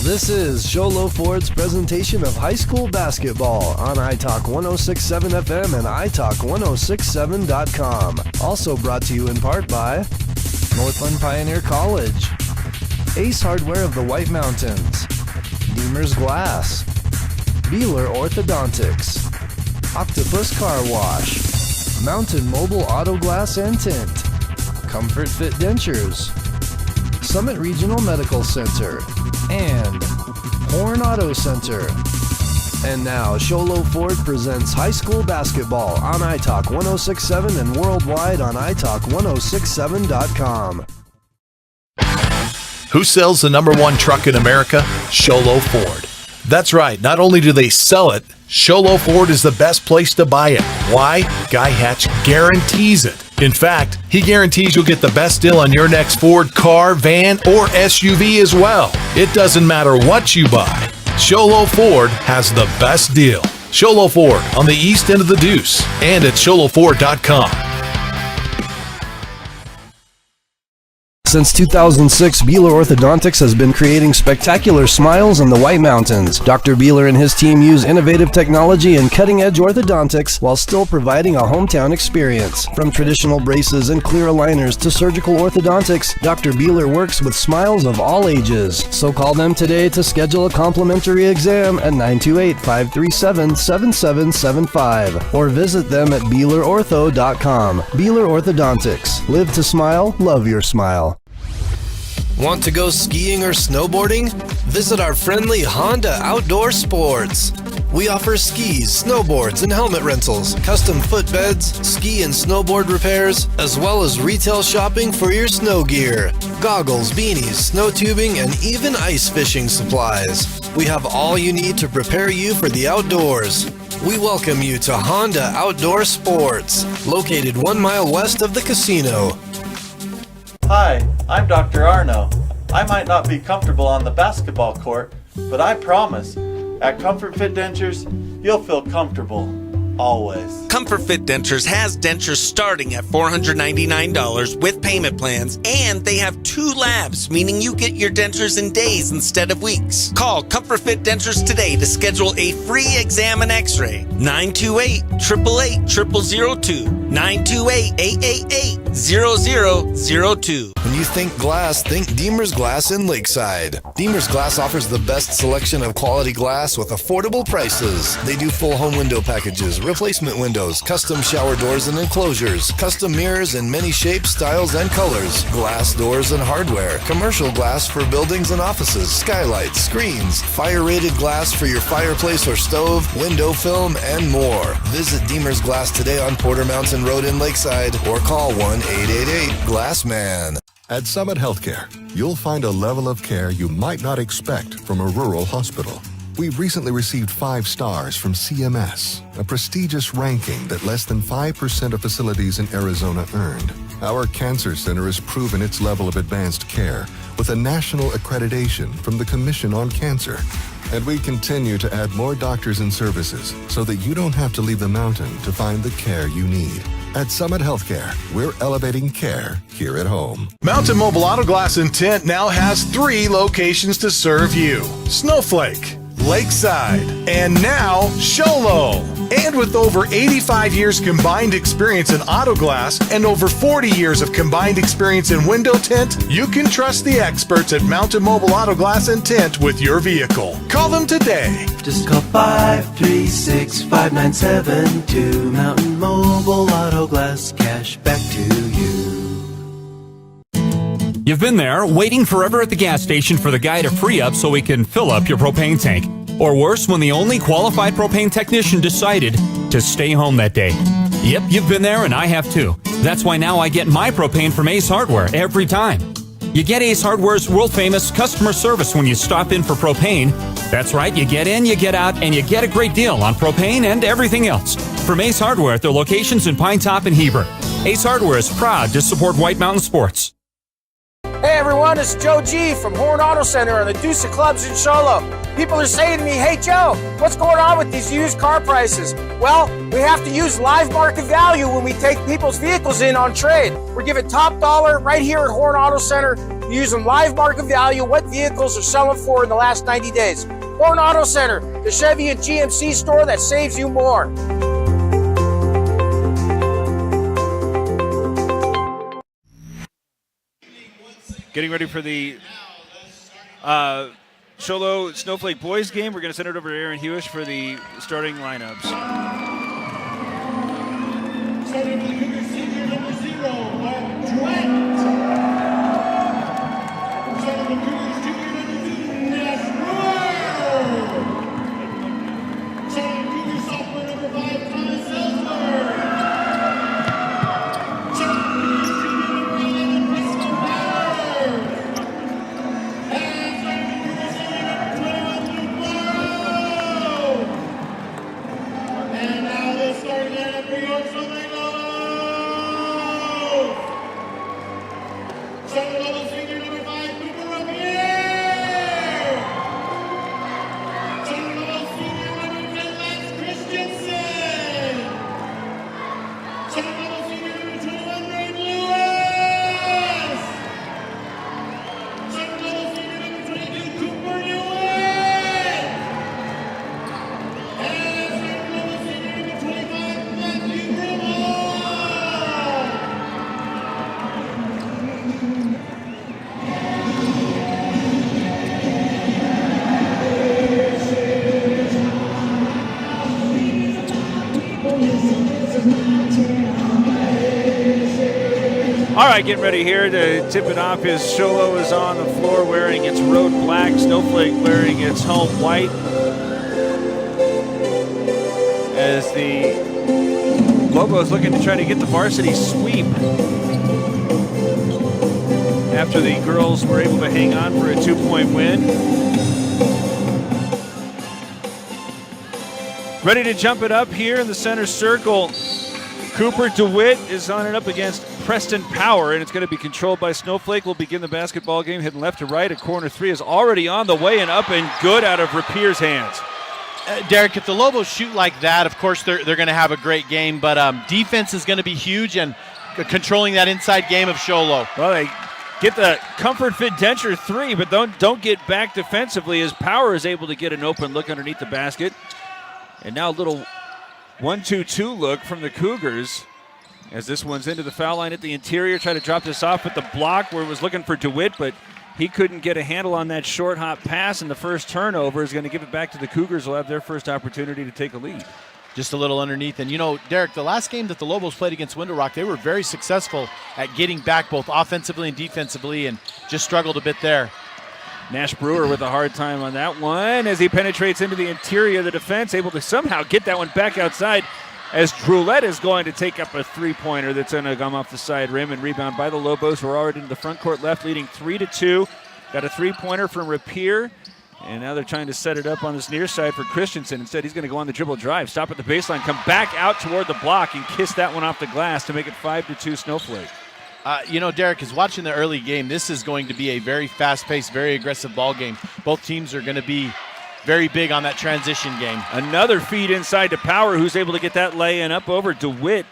This is Sholo Ford's presentation of high school basketball on iTalk 106.7 FM and iTalk1067.com. Also brought to you in part by Northland Pioneer College, Ace Hardware of the White Mountains, Deemer's Glass, Beeler Orthodontics, Octopus Car Wash, Mountain Mobile Auto Glass and Tint, Comfort Fit Dentures, Summit Regional Medical Center, and Horn Auto Center. And now, Sholo Ford presents high school basketball on iTalk 106.7 and worldwide on iTalk1067.com. Who sells the number one truck in America? Sholo Ford. That's right. Not only do they sell it, Sholo Ford is the best place to buy it. Why? Guy Hatch guarantees it. In fact, he guarantees you'll get the best deal on your next Ford car, van, or SUV as well. It doesn't matter what you buy. Sholo Ford has the best deal. Sholo Ford on the east end of the Deuce and at sholoford.com. Since 2006, Beeler Orthodontics has been creating spectacular smiles in the White Mountains. Dr. Beeler and his team use innovative technology and cutting-edge orthodontics while still providing a hometown experience. From traditional braces and clear aligners to surgical orthodontics, Dr. Beeler works with smiles of all ages. So call them today to schedule a complimentary exam at 928-537-7775 or visit them at BeelerOrtho.com. Beeler Orthodontics. Live to smile, love your smile. Want to go skiing or snowboarding? Visit our friendly Honda Outdoor Sports. We offer skis, snowboards, and helmet rentals, custom footbeds, ski and snowboard repairs, as well as retail shopping for your snow gear, goggles, beanies, snow tubing, and even ice fishing supplies. We have all you need to prepare you for the outdoors. We welcome you to Honda Outdoor Sports, located 1 mile west of the casino. Hi, I'm Dr. Arno. I might not be comfortable on the basketball court, but I promise, at Comfort Fit Dentures, you'll feel comfortable, always. Comfort Fit Dentures has dentures starting at $499 with payment plans, and they have 2 labs, meaning you get your dentures in days instead of weeks. Call Comfort Fit Dentures today to schedule a free exam and x-ray. 928-888-0002. 928-888-0002. When you think glass, think Deemer's Glass in Lakeside. Deemer's Glass offers the best selection of quality glass with affordable prices. They do full home window packages, replacement windows, custom shower doors and enclosures, custom mirrors in many shapes, styles, and colors, glass doors and hardware, commercial glass for buildings and offices, skylights, screens, fire-rated glass for your fireplace or stove, window film, and more. Visit Deemer's Glass today on Porter Mountain Road in Lakeside or call 1-888-GLASSMAN. At Summit Healthcare, you'll find a level of care you might not expect from a rural hospital. We've recently received 5 stars from CMS, a prestigious ranking that less than 5% of facilities in Arizona earned. Our cancer center has proven its level of advanced care with a national accreditation from the Commission on Cancer. And we continue to add more doctors and services so that you don't have to leave the mountain to find the care you need. At Summit Healthcare, we're elevating care here at home. Mountain Mobile Auto Glass and Tint now has 3 locations to serve you. Snowflake, Lakeside, and now Sholo. And with over 85 years combined experience in auto glass and over 40 years of combined experience in window tint, you can trust the experts at Mountain Mobile Auto Glass and Tint with your vehicle. Call them today. Just call 536-5972. Mountain Mobile Auto Glass, cash back to you. You've been there, waiting forever at the gas station for the guy to free up so he can fill up your propane tank. Or worse, when the only qualified propane technician decided to stay home that day. Yep, you've been there and I have too. That's why now I get my propane from Ace Hardware every time. You get Ace Hardware's world-famous customer service when you stop in for propane. That's right, you get in, you get out, and you get a great deal on propane and everything else. From Ace Hardware at their locations in Pine Top and Heber. Ace Hardware is proud to support White Mountain Sports. Hey everyone, it's Joe G from Horn Auto Center on the Deuce of Clubs in Sholo. People are saying to me, hey Joe, what's going on with these used car prices? Well, we have to use live market value when we take people's vehicles in on trade. We're giving top dollar right here at Horn Auto Center. using live market value what vehicles are selling for in the last 90 days. Horn Auto Center, the Chevy and GMC store that saves you more. Getting ready for the Sholo Snowflake boys game. We're going to send it over to Aaron Hewish for the starting lineups. Starting with the Cougars senior number 0, Duet. Starting with the Cougars junior number 2, Nash Brewer. Starting with the Cougars sophomore number 5, Thomas Ellsworth. Starting with the Cougars junior number 11, Preston Bauer. And starting with the Cougars senior number 21, Luke Morrow. And now the starting lineup for York Snowflake. Starting level senior number 5, Cooper Rapier. Starting level senior number 10, Lance Christensen. Starting level senior number 21, Ray Lewis. Starting level senior number 22, Cooper Ewan. And starting level senior number 25, Matthew Grimmel. All right, getting ready here to tip it off. As Sholo is on the floor wearing its road black, Snowflake wearing its home white. As the Lobos looking to try to get the varsity sweep after the girls were able to hang on for a 2-point win. Ready to jump it up here in the center circle. Cooper DeWitt is on it up against Preston Power, and it's going to be controlled by Snowflake. Will begin the basketball game, hitting left to right. A corner three is already on the way and up and good out of Rapier's hands. Derek, if the Lobos shoot like that, of course they're going to have a great game, but defense is going to be huge and controlling that inside game of Sholo. Well, they get the Comfort Fit Denture three, but don't get back defensively as Power is able to get an open look underneath the basket. And now a little 1-2-2 look from the Cougars as this one's into the foul line at the interior. Try to drop this off at the block where it was looking for DeWitt, but he couldn't get a handle on that short hop pass, and the first turnover is going to give it back to the Cougars, who will have their first opportunity to take a lead. Just a little underneath. And, you know, Derek, the last game that the Lobos played against Window Rock, they were very successful at getting back both offensively and defensively and just struggled a bit there. Nash Brewer with a hard time on that one as he penetrates into the interior of the defense, able to somehow get that one back outside as Droulette is going to take up a three-pointer that's going to come off the side rim and rebound by the Lobos, who are already into the front court left, leading 3-2. Got a three-pointer from Rapier, and now they're trying to set it up on this near side for Christensen. Instead, he's going to go on the dribble drive, stop at the baseline, come back out toward the block, and kiss that one off the glass to make it 5-2 Snowflake. You know, Derek is watching the early game. This is going to be a very fast-paced, very aggressive ball game. Both teams are going to be very big on that transition game. Another feed inside to Power, who's able to get that lay-in up over DeWitt.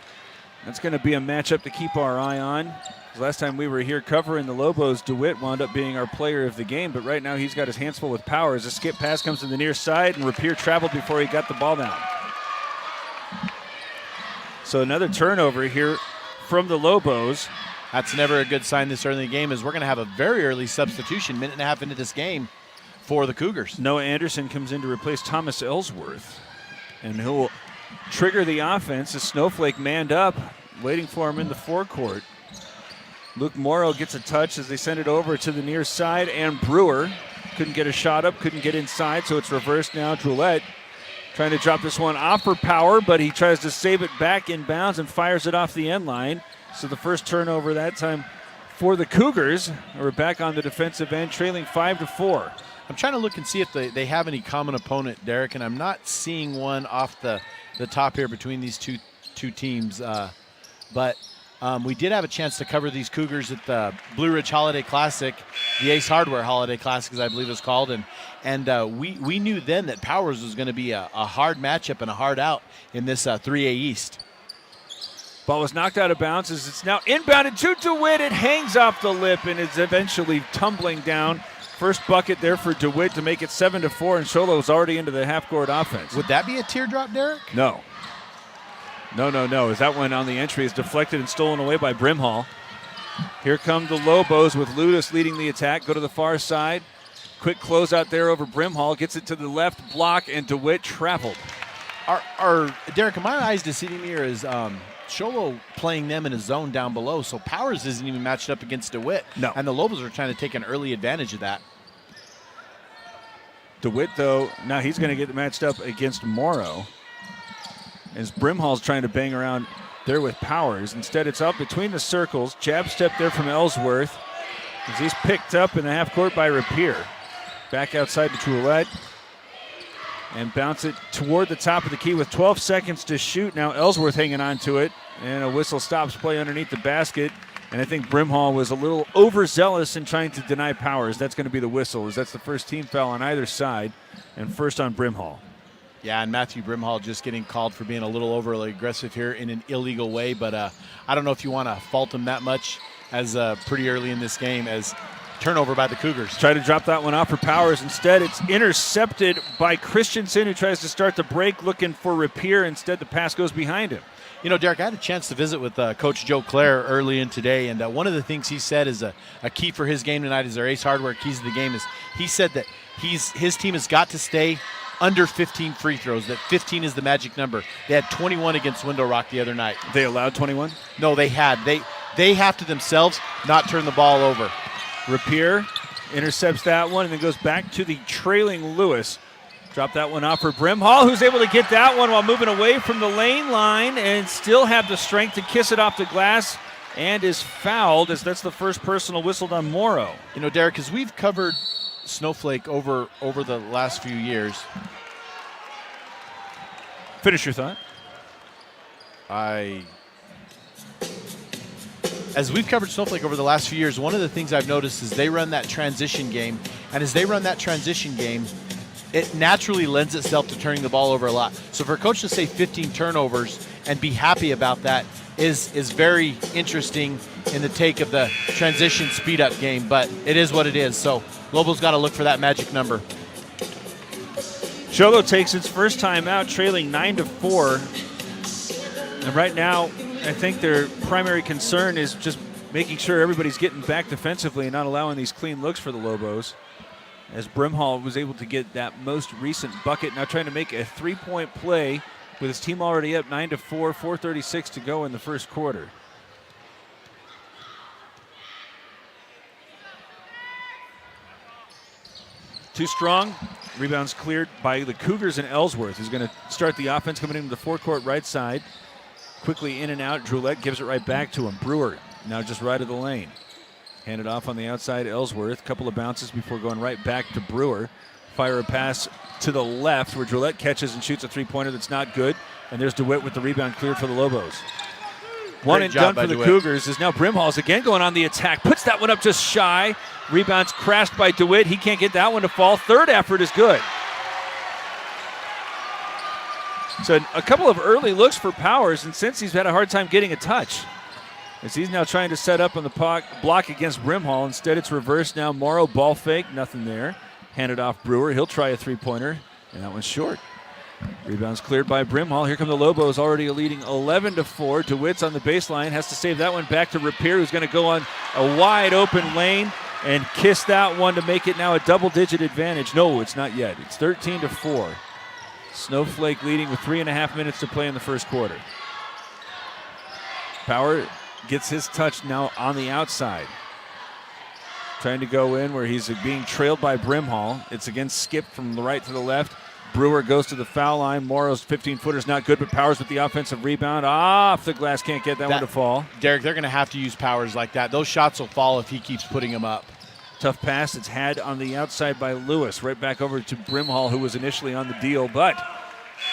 That's going to be a matchup to keep our eye on. Last time we were here covering the Lobos, DeWitt wound up being our player of the game, but right now he's got his hands full with Power as a skip pass comes to the near side, and Rapier traveled before he got the ball down. So another turnover here from the Lobos. That's never a good sign this early in the game, as we're going to have a very early substitution, minute and a half into this game for the Cougars. Noah Anderson comes in to replace Thomas Ellsworth, and he'll trigger the offense as Snowflake manned up, waiting for him in the forecourt. Luke Morrow gets a touch as they send it over to the near side, and Brewer couldn't get a shot up, couldn't get inside, so it's reversed now. Droulette trying to drop this one off for Power, but he tries to save it back in bounds and fires it off the end line. So the first turnover that time for the Cougars. We're back on the defensive end, trailing 5-4. I'm trying to look and see if they have any common opponent, Derek, and I'm not seeing one off the top here between these two teams. But we did have a chance to cover these Cougars at the Blue Ridge Holiday Classic, the Ace Hardware Holiday Classic, as I believe it's called, and we knew then that Powers was going to be a hard matchup and a hard out in this 3A East. Ball was knocked out of bounds as it's now inbounded to DeWitt. It hangs off the lip and is eventually tumbling down. First bucket there for DeWitt to make it 7-4, and Sholo's already into the half-court offense. Would that be a teardrop, Derek? No. No. As that one on the entry is deflected and stolen away by Brimhall. Here come the Lobos with Ludus leading the attack. Go to the far side. Quick closeout there over Brimhall. Gets it to the left block, and DeWitt traveled. Derek, am I eyes deceiving me, or is Sholo playing them in a zone down below? So Powers isn't even matched up against DeWitt. No. And the Lobos are trying to take an early advantage of that. DeWitt, though, now he's going to get matched up against Morrow. As Brimhall's trying to bang around there with Powers. Instead, it's up between the circles. Jab step there from Ellsworth as he's picked up in the half court by Rapier. Back outside to Toulette. And bounce it toward the top of the key with 12 seconds to shoot. Now Ellsworth hanging on to it. And a whistle stops play underneath the basket. And I think Brimhall was a little overzealous in trying to deny Powers. That's going to be the whistle, as that's the first team foul on either side. And first on Brimhall. Yeah, and Matthew Brimhall just getting called for being a little overly aggressive here in an illegal way. But I don't know if you want to fault him that much as pretty early in this game as turnover by the Cougars. Try to drop that one off for Powers. Instead, it's intercepted by Christensen, who tries to start the break looking for Rapier. Instead, the pass goes behind him. You know, Derek, I had a chance to visit with Coach Joe Clare early in today, and one of the things he said is a key for his game tonight is their Ace Hardware keys to the game. Is he said that his team has got to stay under 15 free throws, that 15 is the magic number. They had 21 against Window Rock the other night. They allowed 21? No, they had. They have to themselves not turn the ball over. Rapier intercepts that one and then goes back to the trailing Lewis. Drop that one off for Brimhall, who's able to get that one while moving away from the lane line and still have the strength to kiss it off the glass, and is fouled as that's the first personal whistled on Morrow. You know, Derek, as we've covered Snowflake over the last few years. Finish your thought. As we've covered Snowflake over the last few years, one of the things I've noticed is they run that transition game, and as they run that transition game, it naturally lends itself to turning the ball over a lot. So for a coach to say 15 turnovers and be happy about that is very interesting in the take of the transition speed-up game, but it is what it is. So Lobos got to look for that magic number. Sholo takes its first time out, trailing 9-4. And right now, I think their primary concern is just making sure everybody's getting back defensively and not allowing these clean looks for the Lobos. As Brimhall was able to get that most recent bucket, now trying to make a three-point play with his team already up 9-4, 4:36 to go in the first quarter. Too strong. Rebounds cleared by the Cougars and Ellsworth, who's going to start the offense coming into the forecourt right side. Quickly in and out. Droulette gives it right back to him. Brewer now just right of the lane. Handed off on the outside, Ellsworth. Couple of bounces before going right back to Brewer. Fire a pass to the left where Droulette catches and shoots a three-pointer that's not good. And there's DeWitt with the rebound cleared for the Lobos. One and done for the Cougars is now Brimhall's again going on the attack. Puts that one up just shy. Rebounds crashed by DeWitt. He can't get that one to fall. Third effort is good. So a couple of early looks for Powers, and since he's had a hard time getting a touch. As he's now trying to set up on the block against Brimhall. Instead, it's reversed now. Morrow ball fake, nothing there. Handed off Brewer. He'll try a three-pointer, and that one's short. Rebounds cleared by Brimhall. Here come the Lobos, already leading 11-4. DeWitt's on the baseline, has to save that one back to Rapier, who's going to go on a wide-open lane and kiss that one to make it now a double-digit advantage. No, it's not yet. It's 13-4. Snowflake leading with 3.5 minutes to play in the first quarter. Power gets his touch now on the outside. Trying to go in where he's being trailed by Brimhall. It's again skipped from the right to the left. Brewer goes to the foul line. Morrow's 15-footer's not good, but Powers with the offensive rebound. Off the glass, can't get that one to fall. Derek, they're going to have to use Powers like that. Those shots will fall if he keeps putting them up. Tough pass. It's had on the outside by Lewis. Right back over to Brimhall, who was initially on the deal, but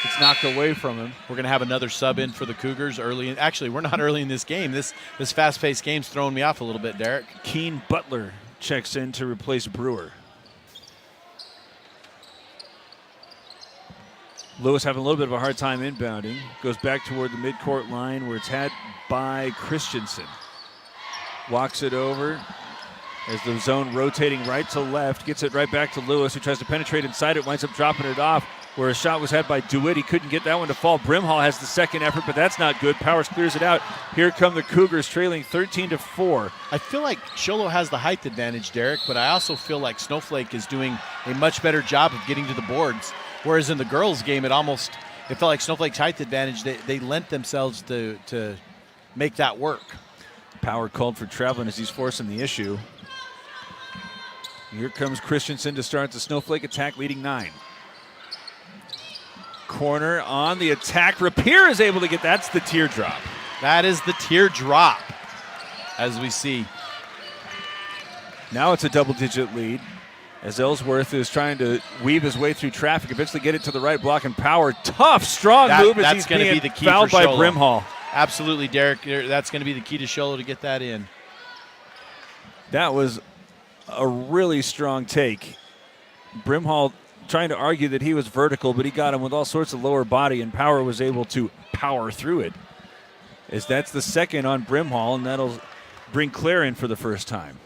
it's knocked away from him. We're going to have another sub in for the Cougars early. Actually, we're not early in this game. This fast-paced game's throwing me off a little bit, Derek. Keen Butler checks in to replace Brewer. Lewis having a little bit of a hard time inbounding. Goes back toward the midcourt line where it's had by Christensen. Walks it over as the zone rotating right to left. Gets it right back to Lewis, who tries to penetrate inside it. Winds up dropping it off where a shot was had by DeWitt. He couldn't get that one to fall. Brimhall has the second effort, but that's not good. Powers clears it out. Here come the Cougars trailing 13-4. I feel like Sholo has the height advantage, Derek, but I also feel like Snowflake is doing a much better job of getting to the boards. Whereas in the girls' game, it felt like Snowflake's height advantage, they lent themselves to make that work. Power called for traveling as he's forcing the issue. Here comes Christensen to start the Snowflake attack, leading 9. Corner on the attack. Rapier is able to get that's the teardrop. That is the teardrop, as we see. Now it's a double-digit lead as Ellsworth is trying to weave his way through traffic, eventually get it to the right block and Power. Tough, strong move as he's being be the key fouled by Sholo. Brimhall. Absolutely, Derek. That's going to be the key to Sholo to get that in. That was a really strong take. Brimhall trying to argue that he was vertical, but he got him with all sorts of lower body, and Power was able to power through it. As that's the second on Brimhall, and that'll bring Claire in for the first time.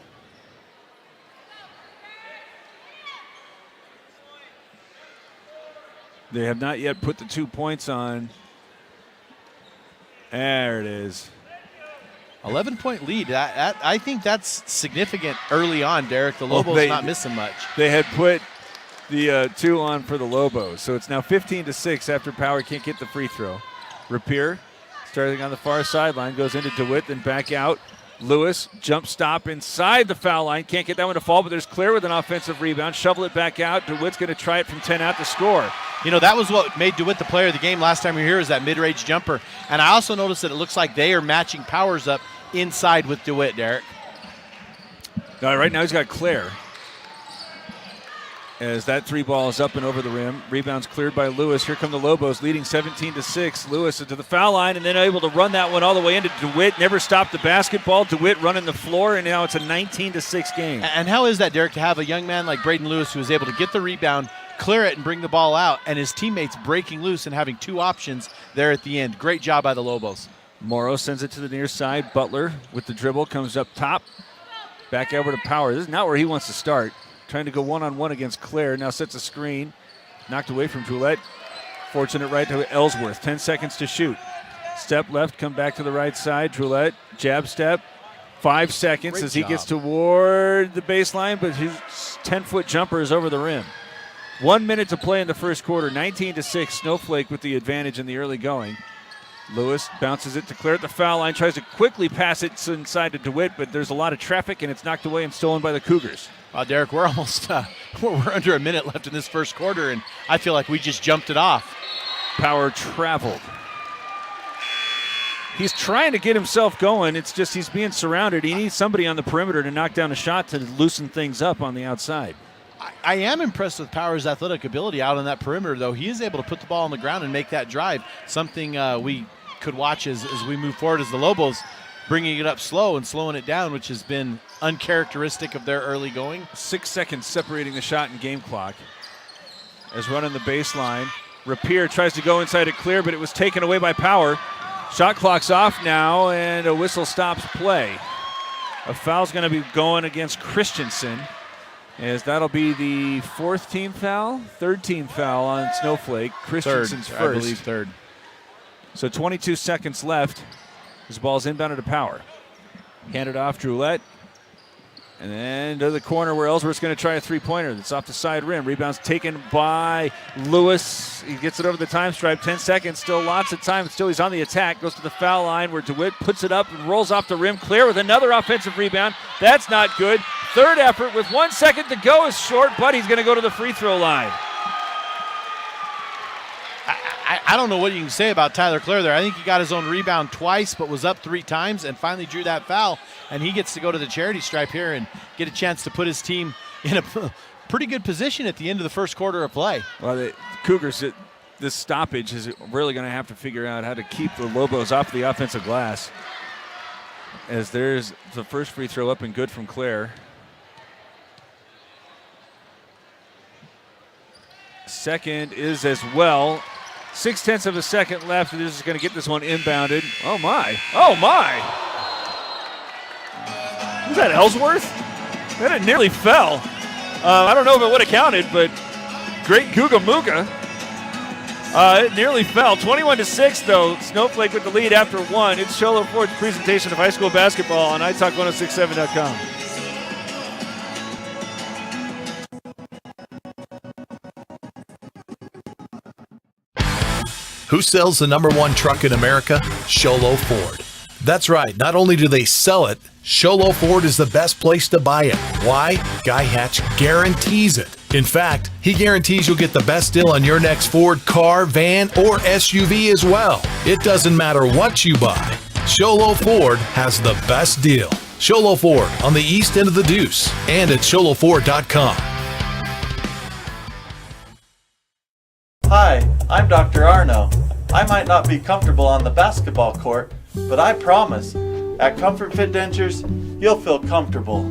They have not yet put the 2 points on. There it is. 11-point lead. I think that's significant early on, Derek. The Lobos not missing much. They had put the 2 on for the Lobos. So it's now 15-6 after Power can't get the free throw. Rapier starting on the far sideline, goes into DeWitt, then back out. Lewis, jump stop inside the foul line. Can't get that one to fall, but there's Claire with an offensive rebound. Shovel it back out. DeWitt's going to try it from 10 out to score. You know, that was what made DeWitt the player of the game last time we were here, is that mid-range jumper. And I also noticed that it looks like they are matching Powers up inside with DeWitt, Derek. Now, right now he's got Claire. As that 3 ball is up and over the rim. Rebounds cleared by Lewis. Here come the Lobos leading 17-6. Lewis into the foul line and then able to run that one all the way into DeWitt. Never stopped the basketball. DeWitt running the floor, and now it's a 19-6 game. And how is that, Derek, to have a young man like Braden Lewis who is able to get the rebound, clear it, and bring the ball out, and his teammates breaking loose and having 2 options there at the end? Great job by the Lobos. Morrow sends it to the near side. Butler with the dribble comes up top. Back over to Power. This is not where he wants to start. Trying to go one-on-one against Claire. Now sets a screen. Knocked away from Droulette. Fortunate right to Ellsworth. 10 seconds to shoot. Step left, come back to the right side. Droulette, jab step. 5 seconds Great as he job. gets toward the baseline, but his 10-foot jumper is over the rim. 1 minute to play in the first quarter. 19-6. Snowflake with the advantage in the early going. Lewis bounces it to Claire at the foul line. Tries to quickly pass it inside to DeWitt, but there's a lot of traffic, and it's knocked away and stolen by the Cougars. Derek, we're almost we're under a minute left in this first quarter, and I feel like we just jumped it off. Power traveled. He's trying to get himself going. It's just he's being surrounded. He needs somebody on the perimeter to knock down a shot to loosen things up on the outside. I am impressed with Power's athletic ability out on that perimeter, though. He is able to put the ball on the ground and make that drive, something we could watch as we move forward as the Lobos bringing it up slow and slowing it down, which has been uncharacteristic of their early going. 6 seconds separating the shot and game clock. As running the baseline, Rapier tries to go inside it clear, but it was taken away by Power. Shot clock's off now, and a whistle stops play. A foul's going to be going against Christensen, as that'll be the 4th team foul, 3rd team foul on Snowflake. Christensen's Third, first. I believe third. So 22 seconds left. This ball's inbounded to Power. Handed off Droulette. And then to the corner where Ellsworth's going to try a three-pointer. That's off the side rim. Rebound's taken by Lewis. He gets it over the time stripe. 10 seconds. Still lots of time. Still he's on the attack. Goes to the foul line where DeWitt puts it up and rolls off the rim. Clear with another offensive rebound. That's not good. 3rd effort with 1 second to go is short, but he's going to go to the free throw line. I don't know what you can say about Tyler Clare there. I think he got his own rebound twice, but was up 3 times and finally drew that foul. And he gets to go to the charity stripe here and get a chance to put his team in a pretty good position at the end of the first quarter of play. Well, the Cougars, this stoppage is really going to have to figure out how to keep the Lobos off the offensive glass. As there's the first free throw up and good from Clare. Second is as well. 6/10 of a second left. This is going to get this one inbounded. Oh, my. Oh, my. Was that Ellsworth? That nearly fell. I don't know if it would have counted, but great Googa Mooga. It nearly fell. 21-6, though. Snowflake with the lead after one. It's Sholo Ford's presentation of high school basketball on iTalk1067.com. Who sells the #1 truck in America? Sholo Ford. That's right. Not only do they sell it, Sholo Ford is the best place to buy it. Why? Guy Hatch guarantees it. In fact, he guarantees you'll get the best deal on your next Ford car, van, or SUV as well. It doesn't matter what you buy. Sholo Ford has the best deal. Sholo Ford on the east end of the Deuce and at sholoford.com. Hi, I'm Dr. Arno. I might not be comfortable on the basketball court, but I promise, at Comfort Fit Dentures, you'll feel comfortable,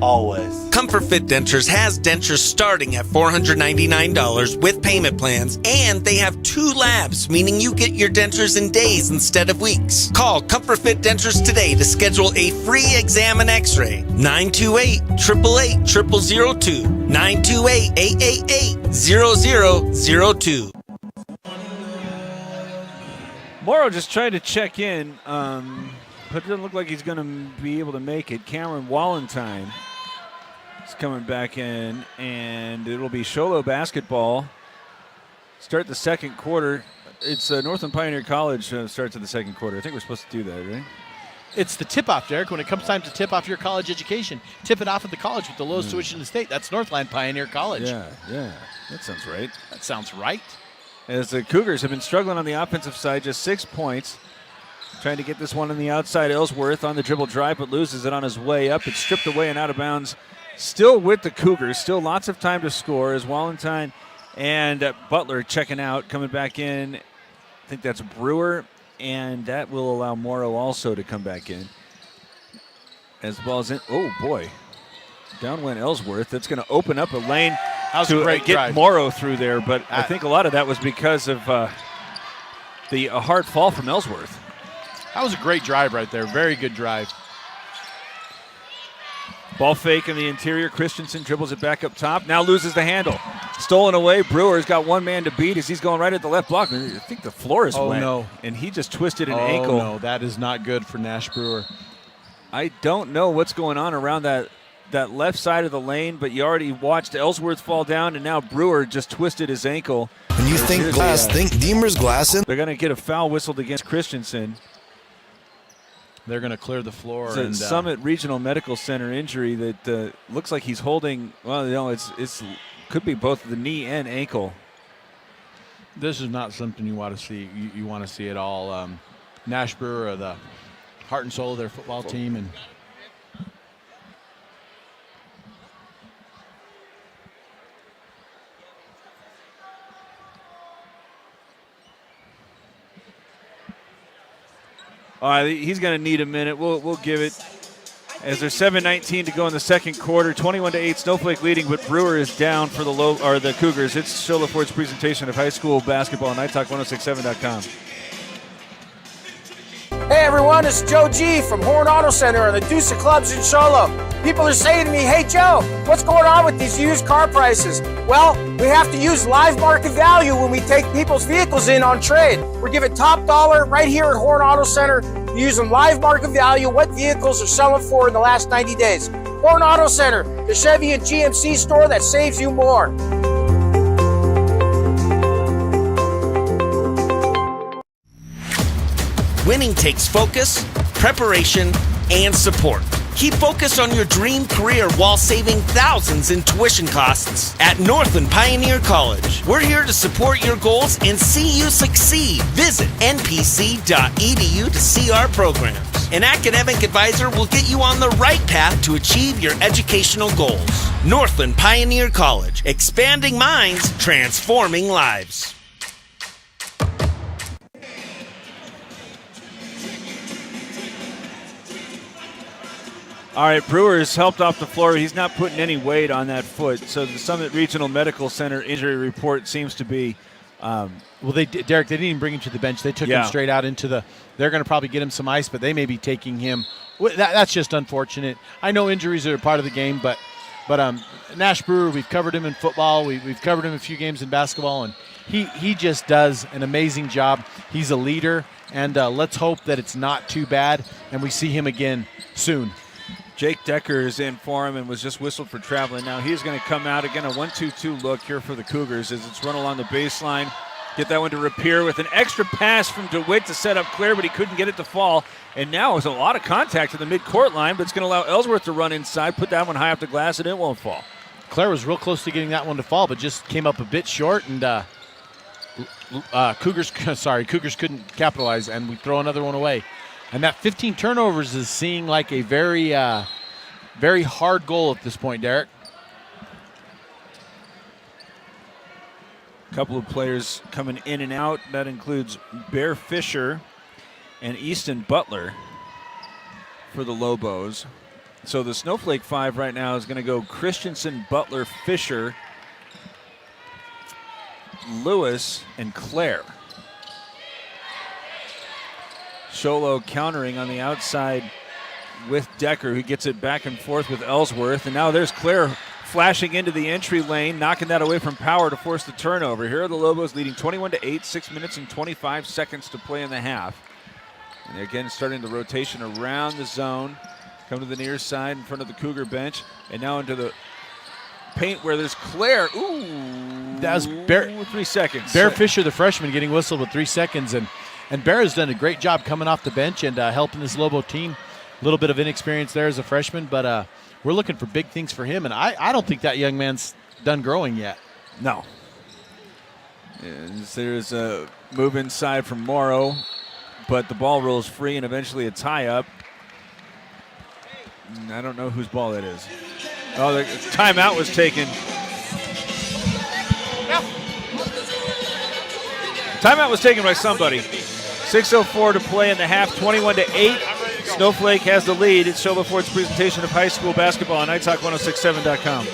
always. Comfort Fit Dentures has dentures starting at $499 with payment plans, and they have 2 labs, meaning you get your dentures in days instead of weeks. Call Comfort Fit Dentures today to schedule a free exam and x-ray. 928-888-0002. 928-888-0002. Morrow just tried to check in, but it doesn't look like he's going to be able to make it. Cameron Wallentine is coming back in, and it'll be Sholo basketball. Start the second quarter. It's Northland Pioneer College starts in the second quarter. I think we're supposed to do that, right? It's the tip-off, Derek. When it comes time to tip off your college education, tip it off at the college with the lowest tuition in the state. That's Northland Pioneer College. Yeah. That sounds right. That sounds right. As the Cougars have been struggling on the offensive side, just 6 points. Trying to get this one on the outside. Ellsworth on the dribble drive, but loses it on his way up. It's stripped away and out of bounds. Still with the Cougars. Still lots of time to score as Wallentine and Butler checking out, coming back in. I think that's Brewer, and that will allow Morrow also to come back in. As the ball's in. Oh, boy. Down went Ellsworth. That's going to open up a lane to get drive. Morrow through there, but I think a lot of that was because of the hard fall from Ellsworth. That was a great drive right there. Very good drive. Ball fake in the interior. Christensen dribbles it back up top. Now loses the handle. Stolen away. Brewer's got one man to beat as he's going right at the left block. I think the floor is wet. No. And he just twisted an ankle. No, that is not good for Nash Brewer. I don't know what's going on around that left side of the lane, but you already watched Ellsworth fall down, and now Brewer just twisted his ankle. When you think glass, think Deemer's Glassin'. They're going to get a foul whistled against Christensen. They're going to clear the floor. It's a Summit Regional Medical Center injury that looks like he's holding. Well, it's could be both the knee and ankle. This is not something you want to see. You want to see it all. Nash Brewer are the heart and soul of their football team, and all right, he's going to need a minute. We'll give it. As there's 7:19 to go in the second quarter, 21-8, Snowflake leading, but Brewer is down for the Cougars. It's Sholo Ford's presentation of high school basketball on iTalk1067.com. Hey everyone, it's Joe G from Horn Auto Center and the Deuce of Clubs in Sholo. People are saying to me, hey Joe, what's going on with these used car prices? Well, we have to use live market value when we take people's vehicles in on trade. We're giving top dollar right here at Horn Auto Center, using live market value, what vehicles are selling for in the last 90 days. Horn Auto Center, the Chevy and GMC store that saves you more. Winning takes focus, preparation, and support. Keep focused on your dream career while saving thousands in tuition costs at Northland Pioneer College. We're here to support your goals and see you succeed. Visit npc.edu to see our programs. An academic advisor will get you on the right path to achieve your educational goals. Northland Pioneer College, expanding minds, transforming lives. All right, Brewer is helped off the floor. He's not putting any weight on that foot. So the Summit Regional Medical Center injury report seems to be Well, Derek, they didn't even bring him to the bench. They took him straight out into the – they're going to probably get him some ice, but they may be taking him – that's just unfortunate. I know injuries are a part of the game, but Nash Brewer, we've covered him in football. We've covered him a few games in basketball, and he just does an amazing job. He's a leader, and let's hope that it's not too bad, and we see him again soon. Jake Decker is in for him and was just whistled for traveling. Now he's going to come out again, a 1-2-2 look here for the Cougars as it's run along the baseline. Get that one to Rapier with an extra pass from DeWitt to set up Claire, but he couldn't get it to fall. And now there's a lot of contact to the midcourt line, but it's going to allow Ellsworth to run inside, put that one high up the glass, and it won't fall. Claire was real close to getting that one to fall, but just came up a bit short, and Cougars couldn't capitalize, and we throw another one away. And that 15 turnovers is seeming like a very, very hard goal at this point, Derek. A couple of players coming in and out. That includes Bear Fisher and Easton Butler for the Lobos. So the Snowflake 5 right now is going to go Christensen, Butler, Fisher, Lewis, and Claire. Sholo countering on the outside with Decker, who gets it back and forth with Ellsworth. And now there's Claire flashing into the entry lane, knocking that away from Power to force the turnover. Here are the Lobos leading 21-8, 6 minutes and 25 seconds to play in the half. And again, starting the rotation around the zone. Come to the near side in front of the Cougar bench. And now into the paint where there's Claire. Ooh. That was 3 seconds. Bear Fisher, the freshman, getting whistled with 3 seconds. And Bear has done a great job coming off the bench and helping this Lobo team. A little bit of inexperience there as a freshman, but we're looking for big things for him. And I don't think that young man's done growing yet. No. There's a move inside from Morrow, but the ball rolls free and eventually a tie-up. I don't know whose ball that is. Oh, the timeout was taken. Timeout was taken by somebody. 6:04 to play in the half, 21-8. Snowflake has the lead. It's Sholo Ford's presentation of high school basketball on NightTalk1067.com.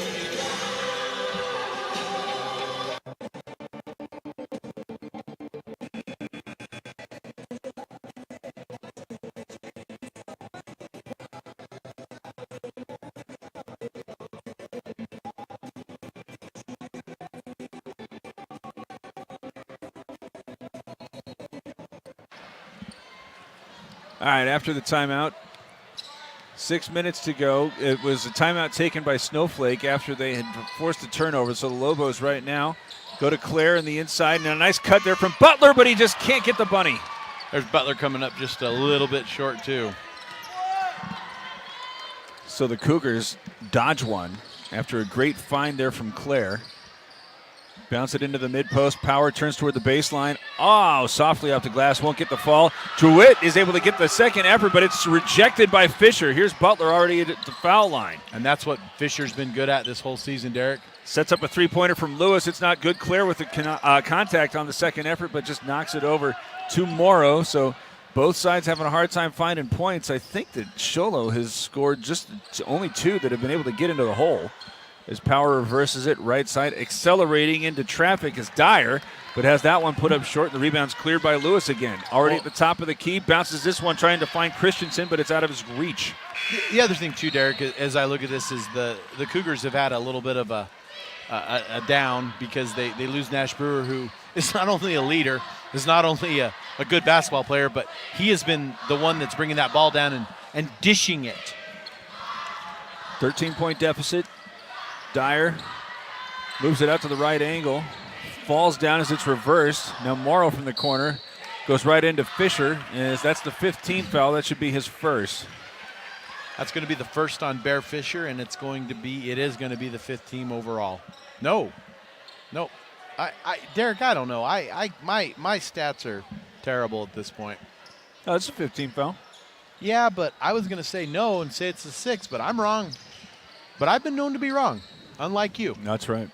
All right, after the timeout, 6 minutes to go. It was a timeout taken by Snowflake after they had forced a turnover. So the Lobos right now go to Claire in the inside, and a nice cut there from Butler, but he just can't get the bunny. There's Butler coming up just a little bit short, too. So the Cougars dodge one after a great find there from Claire. Bounce it into the mid-post. Power turns toward the baseline. Oh, softly off the glass. Won't get the fall. DeWitt is able to get the second effort, but it's rejected by Fisher. Here's Butler already at the foul line. And that's what Fisher's been good at this whole season, Derek. Sets up a three-pointer from Lewis. It's not good. Claire with the contact on the second effort, but just knocks it over to Morrow. So both sides having a hard time finding points. I think that Sholo has scored just only two that have been able to get into the hole. As Power reverses it, right side, accelerating into traffic is Dyer, but has that one put up short, and the rebound's cleared by Lewis again. Already at the top of the key, bounces this one trying to find Christensen, but it's out of his reach. The other thing, too, Derek, as I look at this, is the Cougars have had a little bit of a down because they lose Nash Brewer, who is not only a leader, is not only a good basketball player, but he has been the one that's bringing that ball down and dishing it. 13-point deficit. Dyer moves it out to the right angle, falls down as it's reversed. Now Morrow from the corner goes right into Fisher, as that's the 15th foul. That should be his first. That's going to be the first on Bear Fisher, and it is going to be the fifth team overall. No. Derek, I don't know. My stats are terrible at this point. Oh, it's a 15th foul. Yeah, but I was going to say no and say it's a 6, but I'm wrong. But I've been known to be wrong, unlike you. That's right.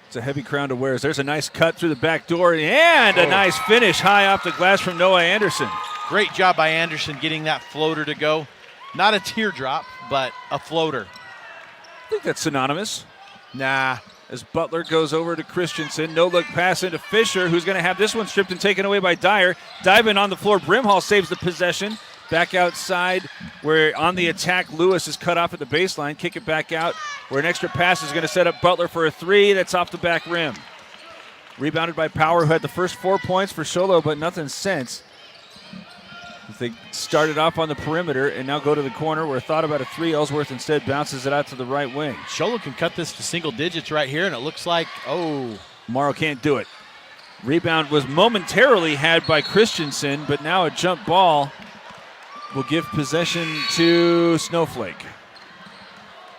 It's a heavy crown to wear. There's a nice cut through the back door, and a nice finish high off the glass from Noah Anderson. Great job by Anderson getting that floater to go. Not a teardrop, but a floater. I think that's synonymous. Nah, as Butler goes over to Christensen. No-look pass into Fisher, who's going to have this one stripped and taken away by Dyer. Diving on the floor, Brimhall saves the possession. Back outside, where on the attack, Lewis is cut off at the baseline. Kick it back out, where an extra pass is going to set up Butler for a three. That's off the back rim. Rebounded by Power, who had the first 4 points for Sholo, but nothing since. They started off on the perimeter and now go to the corner where thought about a three. Ellsworth instead bounces it out to the right wing. Sholo can cut this to single digits right here, and it looks like, Morrow can't do it. Rebound was momentarily had by Christensen, but now a jump ball will give possession to Snowflake.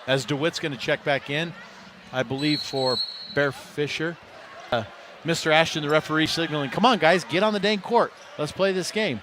As DeWitt's going to check back in, I believe, for Bear Fisher. Mr. Ashton, the referee, signaling, come on, guys, get on the dang court. Let's play this game.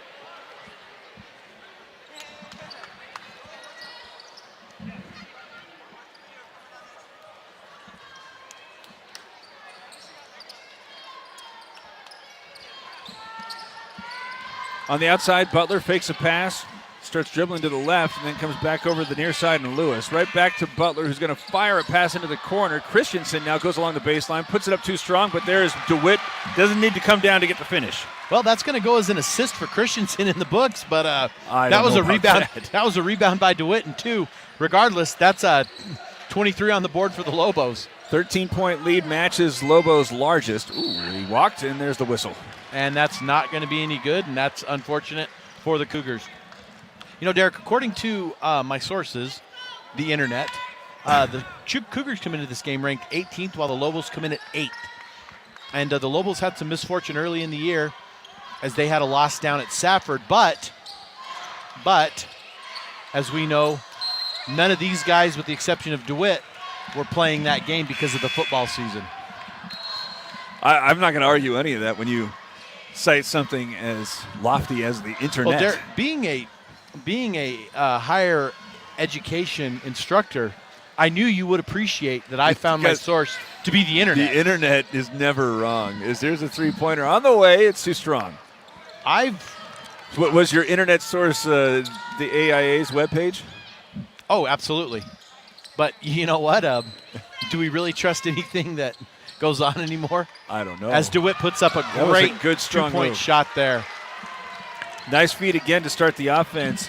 On the outside, Butler fakes a pass, starts dribbling to the left, and then comes back over the near side and Lewis. Right back to Butler, who's going to fire a pass into the corner. Christensen now goes along the baseline, puts it up too strong, but there is DeWitt. Doesn't need to come down to get the finish. Well, that's going to go as an assist for Christensen in the books, but that was a rebound. That was a rebound by DeWitt, and two. Regardless, that's a 23 on the board for the Lobos. 13-point lead matches Lobos' largest. Ooh, he walked, and there's the whistle. And that's not going to be any good, and that's unfortunate for the Cougars. You know, Derek, according to my sources, the internet, the Cougars come into this game ranked 18th, while the Lobos come in at 8th. And the Lobos had some misfortune early in the year as they had a loss down at Safford. But, as we know, none of these guys, with the exception of DeWitt, were playing that game because of the football season. I'm not going to argue any of that when you cite something as lofty as the internet. Well, Derek, being a higher education instructor, I knew you would appreciate that I found my source to be the internet. The internet is never wrong. There's a three-pointer on the way. It's too strong. What was your internet source? The AIA's webpage? Oh, absolutely. But you know what? Do we really trust anything that goes on anymore? I don't know. As DeWitt puts up a great good strong two-point shot there. Nice feed again to start the offense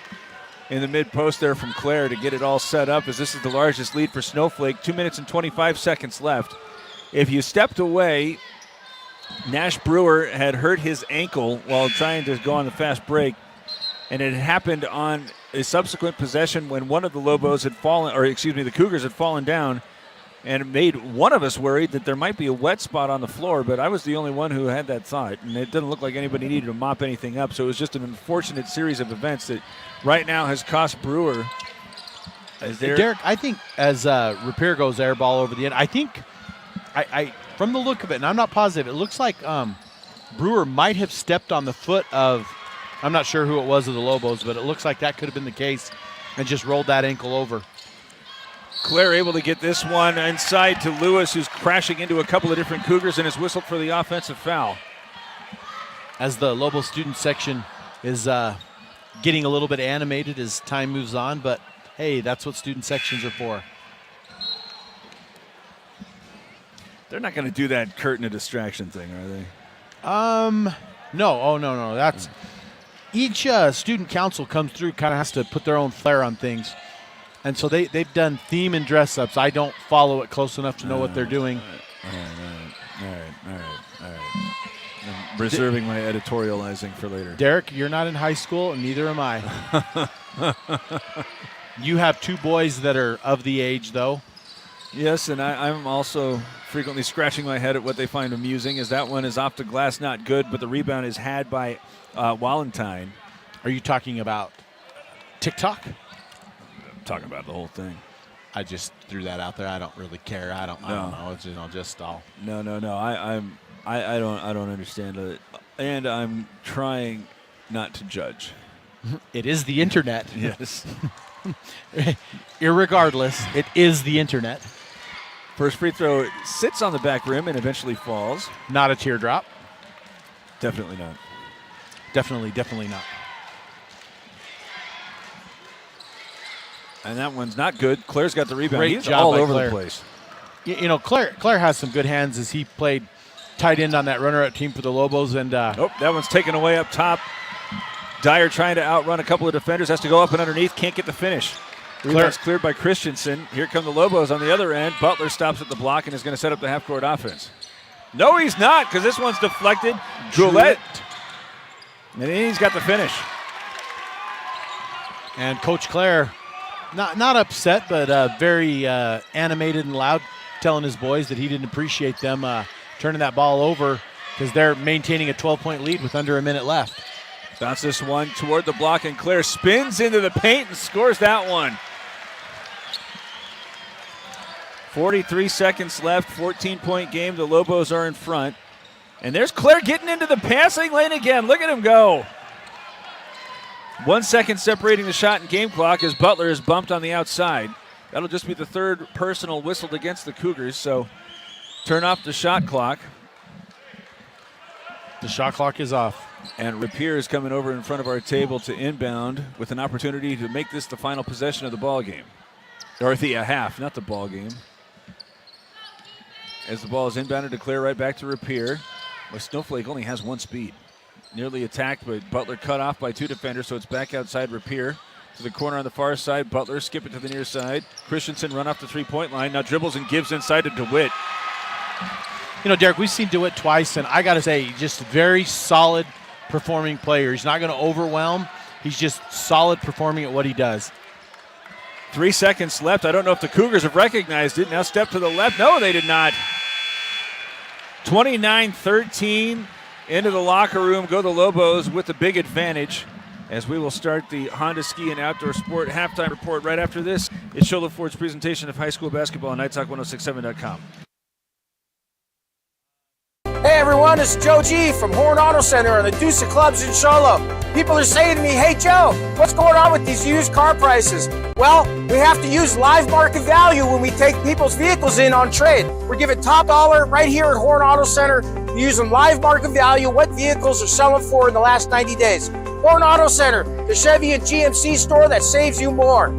in the mid-post there from Claire to get it all set up, as this is the largest lead for Snowflake. 2 minutes and 25 seconds left. If you stepped away, Nash Brewer had hurt his ankle while trying to go on the fast break, and it happened on a subsequent possession when one of the Lobos had fallen, or excuse me, the Cougars had fallen down, and it made one of us worried that there might be a wet spot on the floor, but I was the only one who had that thought, and it didn't look like anybody needed to mop anything up, so it was just an unfortunate series of events that right now has cost Brewer. Derek, I think as Repair goes air ball over the end, I think, I from the look of it, and I'm not positive, it looks like Brewer might have stepped on the foot of, I'm not sure who it was of the Lobos, but it looks like that could have been the case and just rolled that ankle over. Claire able to get this one inside to Lewis, who's crashing into a couple of different Cougars and is whistled for the offensive foul. As the Lobo student section is getting a little bit animated as time moves on, but hey, that's what student sections are for. They're not going to do that curtain of distraction thing, are they? No. Oh, no. That's each student council comes through, kind of has to put their own flair on things. And so they've done theme and dress-ups. I don't follow it close enough to know what they're doing. All right. I'm reserving my editorializing for later. Derek, you're not in high school, and neither am I. You have two boys that are of the age, though. Yes, and I'm also frequently scratching my head at what they find amusing, as that one is off the glass, not good, but the rebound is had by Wallentyne. Are you talking about TikTok? Talking about the whole thing. I just threw that out there. I don't really care. I don't know. It's just all. No. I don't understand it, and I'm trying not to judge. It is the internet. Yes. Irregardless, it is the internet. First free throw sits on the back rim and eventually falls. Not a teardrop. Definitely not. Definitely not. And that one's not good. Claire's got the rebound. Great He's job all by over Claire. the place. Claire has some good hands as he played tight end on that runner-up team for the Lobos. And that one's taken away up top. Dyer trying to outrun a couple of defenders, has to go up and underneath, can't get the finish. Rebound's cleared by Christensen. Here come the Lobos on the other end. Butler stops at the block and is going to set up the half-court offense. No, he's not, because this one's deflected. Goulet. And he's got the finish. And Coach Claire, not upset, but very animated and loud, telling his boys that he didn't appreciate them turning that ball over because they're maintaining a 12-point lead with under a minute left. Bounce this one toward the block, and Claire spins into the paint and scores that one. 43 seconds left, 14-point game. The Lobos are in front. And there's Claire getting into the passing lane again. Look at him go. 1 second separating the shot and game clock as Butler is bumped on the outside. That'll just be the third personal whistled against the Cougars, so turn off the shot clock. The shot clock is off. And Rapier is coming over in front of our table to inbound with an opportunity to make this the final possession of the ball game. Or the half, not the ball game. As the ball is inbounded to Claire, right back to Rapier. Well, Snowflake only has one speed. Nearly attacked, but Butler cut off by two defenders, so it's back outside Rapier. To the corner on the far side. Butler skip it to the near side. Christensen run off the three-point line. Now dribbles and gives inside to DeWitt. Derek, we've seen DeWitt twice, and I got to say, just very solid performing player. He's not going to overwhelm. He's just solid performing at what he does. 3 seconds left. I don't know if the Cougars have recognized it. Now step to the left. No, they did not. 29-13. Into the locker room go the Lobos with the big advantage as we will start the Honda Ski and Outdoor Sport halftime report right after this. It's Shola Ford's presentation of high school basketball on NightTalk1067.com. Hey everyone, it's Joe G from Horn Auto Center and the Deuce of Clubs in Sholo. People are saying to me, hey Joe, what's going on with these used car prices? Well, we have to use live market value when we take people's vehicles in on trade. We're giving top dollar right here at Horn Auto Center, using live market value, what vehicles are selling for in the last 90 days. Horn Auto Center, the Chevy and GMC store that saves you more.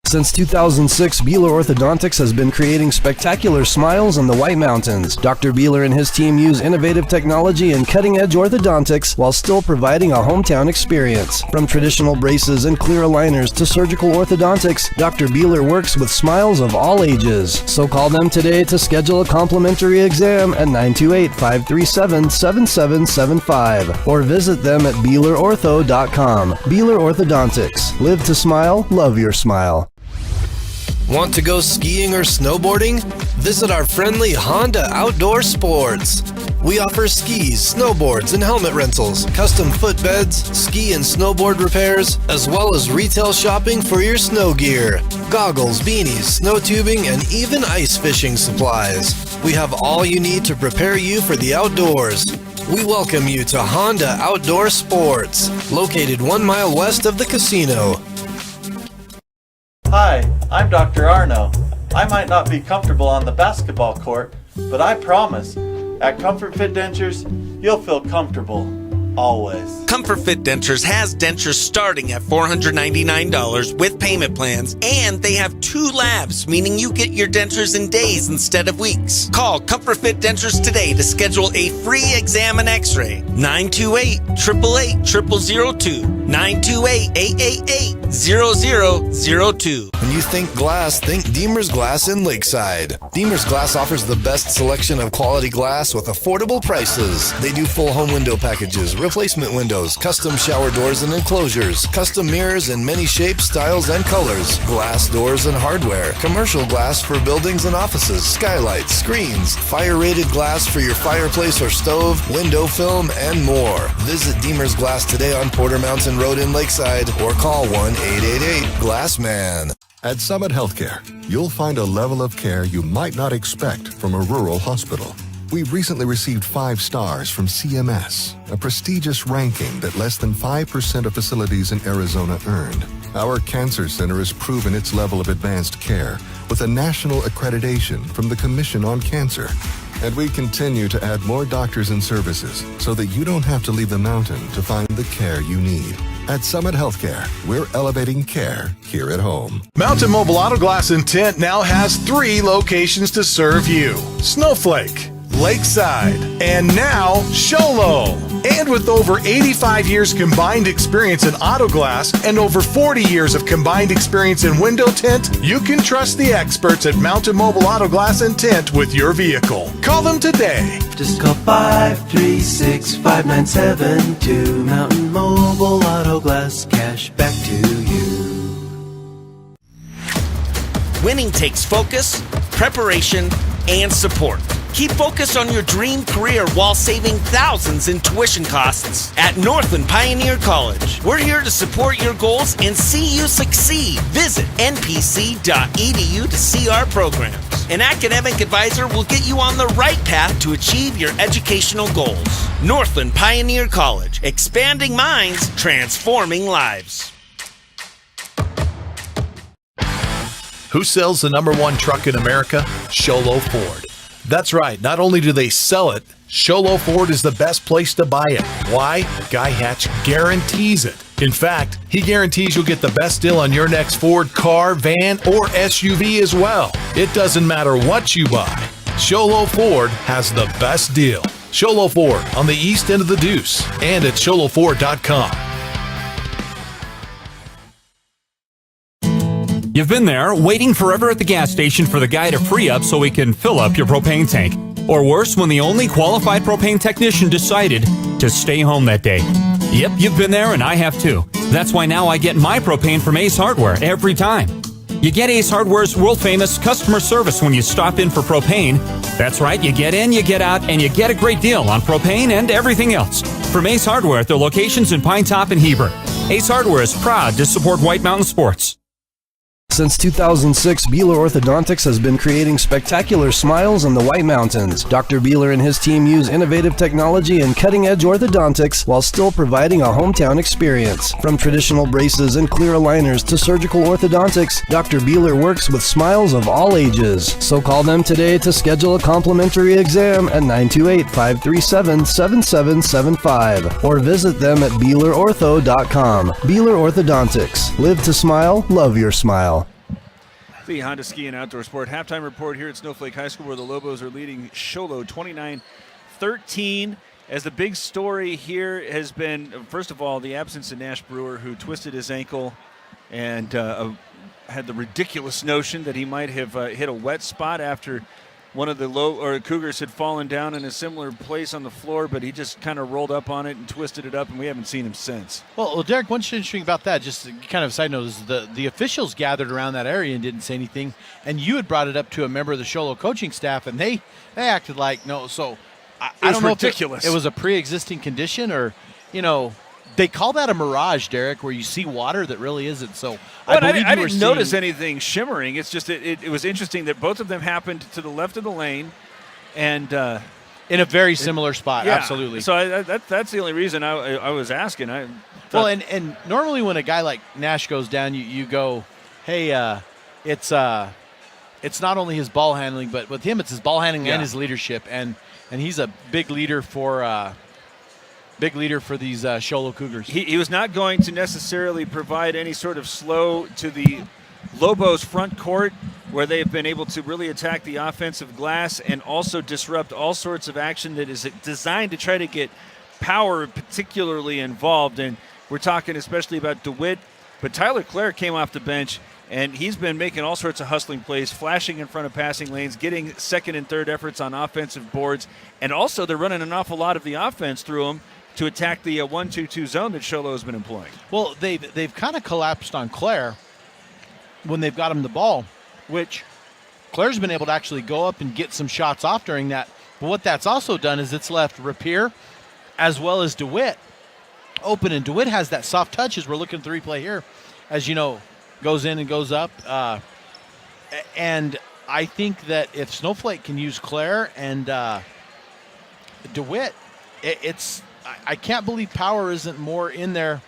Since 2006, Beeler Orthodontics has been creating spectacular smiles in the White Mountains. Dr. Beeler and his team use innovative technology and cutting-edge orthodontics while still providing a hometown experience. From traditional braces and clear aligners to surgical orthodontics, Dr. Beeler works with smiles of all ages. So call them today to schedule a complimentary exam at 928-537-7775 or visit them at BeelerOrtho.com. Beeler Orthodontics. Live to smile, love your smile. Want to go skiing or snowboarding? Visit our friendly Honda Outdoor Sports. We offer skis, snowboards, and helmet rentals, custom footbeds, ski and snowboard repairs, as well as retail shopping for your snow gear, goggles, beanies, snow tubing, and even ice fishing supplies. We have all you need to prepare you for the outdoors. We welcome you to Honda Outdoor Sports, located 1 mile west of the casino. Hi, I'm Dr. Arno. I might not be comfortable on the basketball court, but I promise, at Comfort Fit Dentures, you'll feel comfortable, always. Comfort Fit Dentures has dentures starting at $499 with payment plans, and they have 2 labs, meaning you get your dentures in days instead of weeks. Call Comfort Fit Dentures today to schedule a free exam and x-ray. 928-888-0002. 928-888-0002. When you think glass, think Deemer's Glass in Lakeside. Deemer's Glass offers the best selection of quality glass with affordable prices. They do full home window packages, replacement windows, custom shower doors and enclosures, custom mirrors in many shapes, styles, and colors, glass doors and hardware, commercial glass for buildings and offices, skylights, screens, fire-rated glass for your fireplace or stove, window film, and more. Visit Deemer's Glass today on Porter Mountain Road in Lakeside or call 1-888-GLASSMAN. At Summit Healthcare, you'll find a level of care you might not expect from a rural hospital. We've recently received 5 stars from CMS, a prestigious ranking that less than 5% of facilities in Arizona earned. Our cancer center has proven its level of advanced care with a national accreditation from the Commission on Cancer. And we continue to add more doctors and services so that you don't have to leave the mountain to find the care you need. At Summit Healthcare, we're elevating care here at home. Mountain Mobile Auto Glass and Tint now has 3 locations to serve you: Snowflake, Lakeside, and now Sholo. And with over 85 years combined experience in auto glass and over 40 years of combined experience in window tint, you can trust the experts at Mountain Mobile Auto Glass and Tint with your vehicle. Call them today. Just call 536-5972. Mountain Mobile Auto Glass, cash back to you. Winning takes focus, preparation, and support. Keep focus on your dream career while saving thousands in tuition costs at Northland Pioneer College. We're here to support your goals and see you succeed. Visit npc.edu to see our programs. An academic advisor will get you on the right path to achieve your educational goals. Northland Pioneer College, expanding minds, transforming lives. Who sells the #1 truck in America? Sholo Ford. That's right. Not only do they sell it, Sholo Ford is the best place to buy it. Why? Guy Hatch guarantees it. In fact, he guarantees you'll get the best deal on your next Ford car, van, or SUV as well. It doesn't matter what you buy. Sholo Ford has the best deal. Sholo Ford on the east end of the Deuce and at sholoford.com. You've been there, waiting forever at the gas station for the guy to free up so he can fill up your propane tank. Or worse, when the only qualified propane technician decided to stay home that day. Yep, you've been there and I have too. That's why now I get my propane from Ace Hardware every time. You get Ace Hardware's world-famous customer service when you stop in for propane. That's right, you get in, you get out, and you get a great deal on propane and everything else. From Ace Hardware at their locations in Pine Top and Heber. Ace Hardware is proud to support White Mountain Sports. Since 2006, Beeler Orthodontics has been creating spectacular smiles in the White Mountains. Dr. Beeler and his team use innovative technology and cutting-edge orthodontics while still providing a hometown experience. From traditional braces and clear aligners to surgical orthodontics, Dr. Beeler works with smiles of all ages. So call them today to schedule a complimentary exam at 928-537-7775 or visit them at BeelerOrtho.com. Beeler Orthodontics. Live to smile, love your smile. The Honda Ski and Outdoor Sport halftime report here at Snowflake High School, where the Lobos are leading Sholo 29-13. As the big story here has been, first of all, the absence of Nash Brewer, who twisted his ankle and had the ridiculous notion that he might have hit a wet spot after one of the Cougars had fallen down in a similar place on the floor, but he just kind of rolled up on it and twisted it up, and we haven't seen him since. Well, Derek, what's interesting about that, just kind of a side note, is the officials gathered around that area and didn't say anything, and you had brought it up to a member of the Sholo coaching staff, and they acted like, no, so I don't know ridiculous. If it was a pre-existing condition or, they call that a mirage, Derek, where you see water that really isn't. So I didn't notice anything shimmering. It's just it was interesting that both of them happened to the left of the lane, and in a very similar spot. Yeah. Absolutely. So that's the only reason I was asking. And normally when a guy like Nash goes down, you go, hey, it's not only his ball handling, but with him it's his ball handling and his leadership, and he's a big leader for. Big leader for these Sholo Cougars. He was not going to necessarily provide any sort of slow to the Lobos front court, where they've been able to really attack the offensive glass and also disrupt all sorts of action that is designed to try to get power particularly involved. And we're talking especially about DeWitt, but Tyler Clare came off the bench, and he's been making all sorts of hustling plays, flashing in front of passing lanes, getting second and third efforts on offensive boards, and also they're running an awful lot of the offense through him to attack the 1-2-2 zone that Sholo has been employing. Well, they've kind of collapsed on Claire when they've got him the ball, which Claire's been able to actually go up and get some shots off during that. But what that's also done is it's left Rapier as well as DeWitt open, and DeWitt has that soft touch as we're looking at the replay here, as you know, goes in and goes up. And I think that if Snowflake can use Claire and DeWitt, I can't believe Power isn't more in there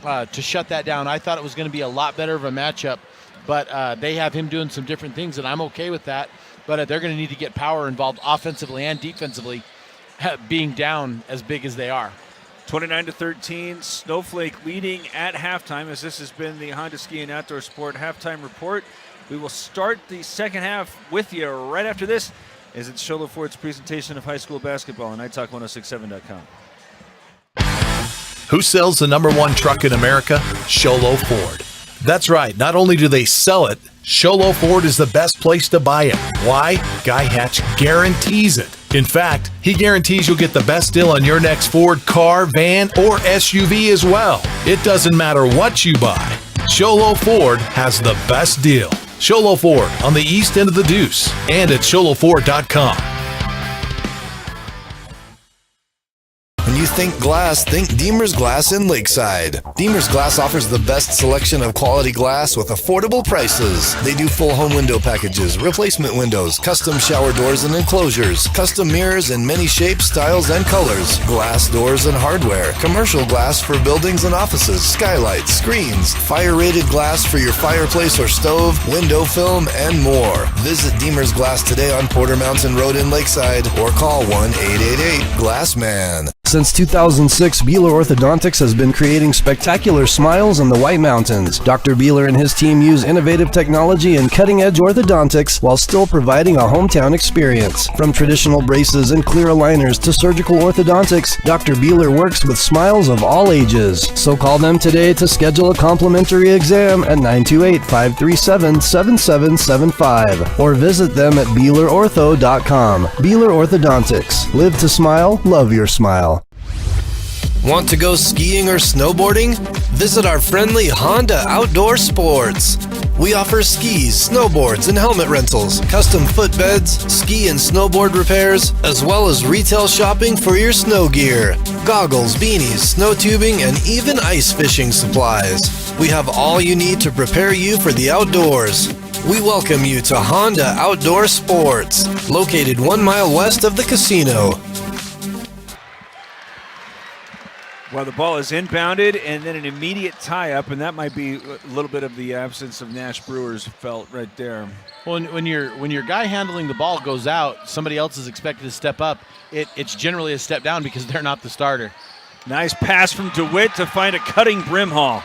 to shut that down. I thought it was going to be a lot better of a matchup, but they have him doing some different things, and I'm okay with that. but they're going to need to get power involved offensively and defensively, being down as big as they are. 29-13, Snowflake leading at halftime, as this has been the Honda Ski and Outdoor Sport halftime report. We will start the second half with you right after this, as it's Sholo Ford's presentation of high school basketball on iTalk1067.com. Who sells the #1 truck in America? Sholo Ford. That's right. Not only do they sell it, Sholo Ford is the best place to buy it. Why? Guy Hatch guarantees it. In fact, he guarantees you'll get the best deal on your next Ford car, van, or SUV as well. It doesn't matter what you buy. Sholo Ford has the best deal. Sholo Ford on the east end of the Deuce and at sholoford.com. When you think glass, think Deemer's Glass in Lakeside. Deemer's Glass offers the best selection of quality glass with affordable prices. They do full home window packages, replacement windows, custom shower doors and enclosures, custom mirrors in many shapes, styles, and colors, glass doors and hardware, commercial glass for buildings and offices, skylights, screens, fire-rated glass for your fireplace or stove, window film, and more. Visit Deemer's Glass today on Porter Mountain Road in Lakeside or call 1-888-GLASSMAN. Since 2006, Beeler Orthodontics has been creating spectacular smiles in the White Mountains. Dr. Beeler and his team use innovative technology and cutting-edge orthodontics while still providing a hometown experience. From traditional braces and clear aligners to surgical orthodontics, Dr. Beeler works with smiles of all ages. So call them today to schedule a complimentary exam at 928-537-7775 or visit them at BeelerOrtho.com. Beeler Orthodontics. Live to smile, love your smile. Want to go skiing or snowboarding? Visit our friendly Honda Outdoor Sports. We offer skis, snowboards, and helmet rentals, custom footbeds, ski and snowboard repairs, as well as retail shopping for your snow gear, goggles, beanies, snow tubing, and even ice fishing supplies. We have all you need to prepare you for the outdoors. We welcome you to Honda Outdoor Sports, located 1 mile west of the casino. Well, the ball is inbounded and then an immediate tie-up, and that might be a little bit of the absence of Nash Brewers felt right there. Well, when your guy handling the ball goes out, somebody else is expected to step up. It's generally a step down because they're not the starter. Nice pass from DeWitt to find a cutting Brimhall.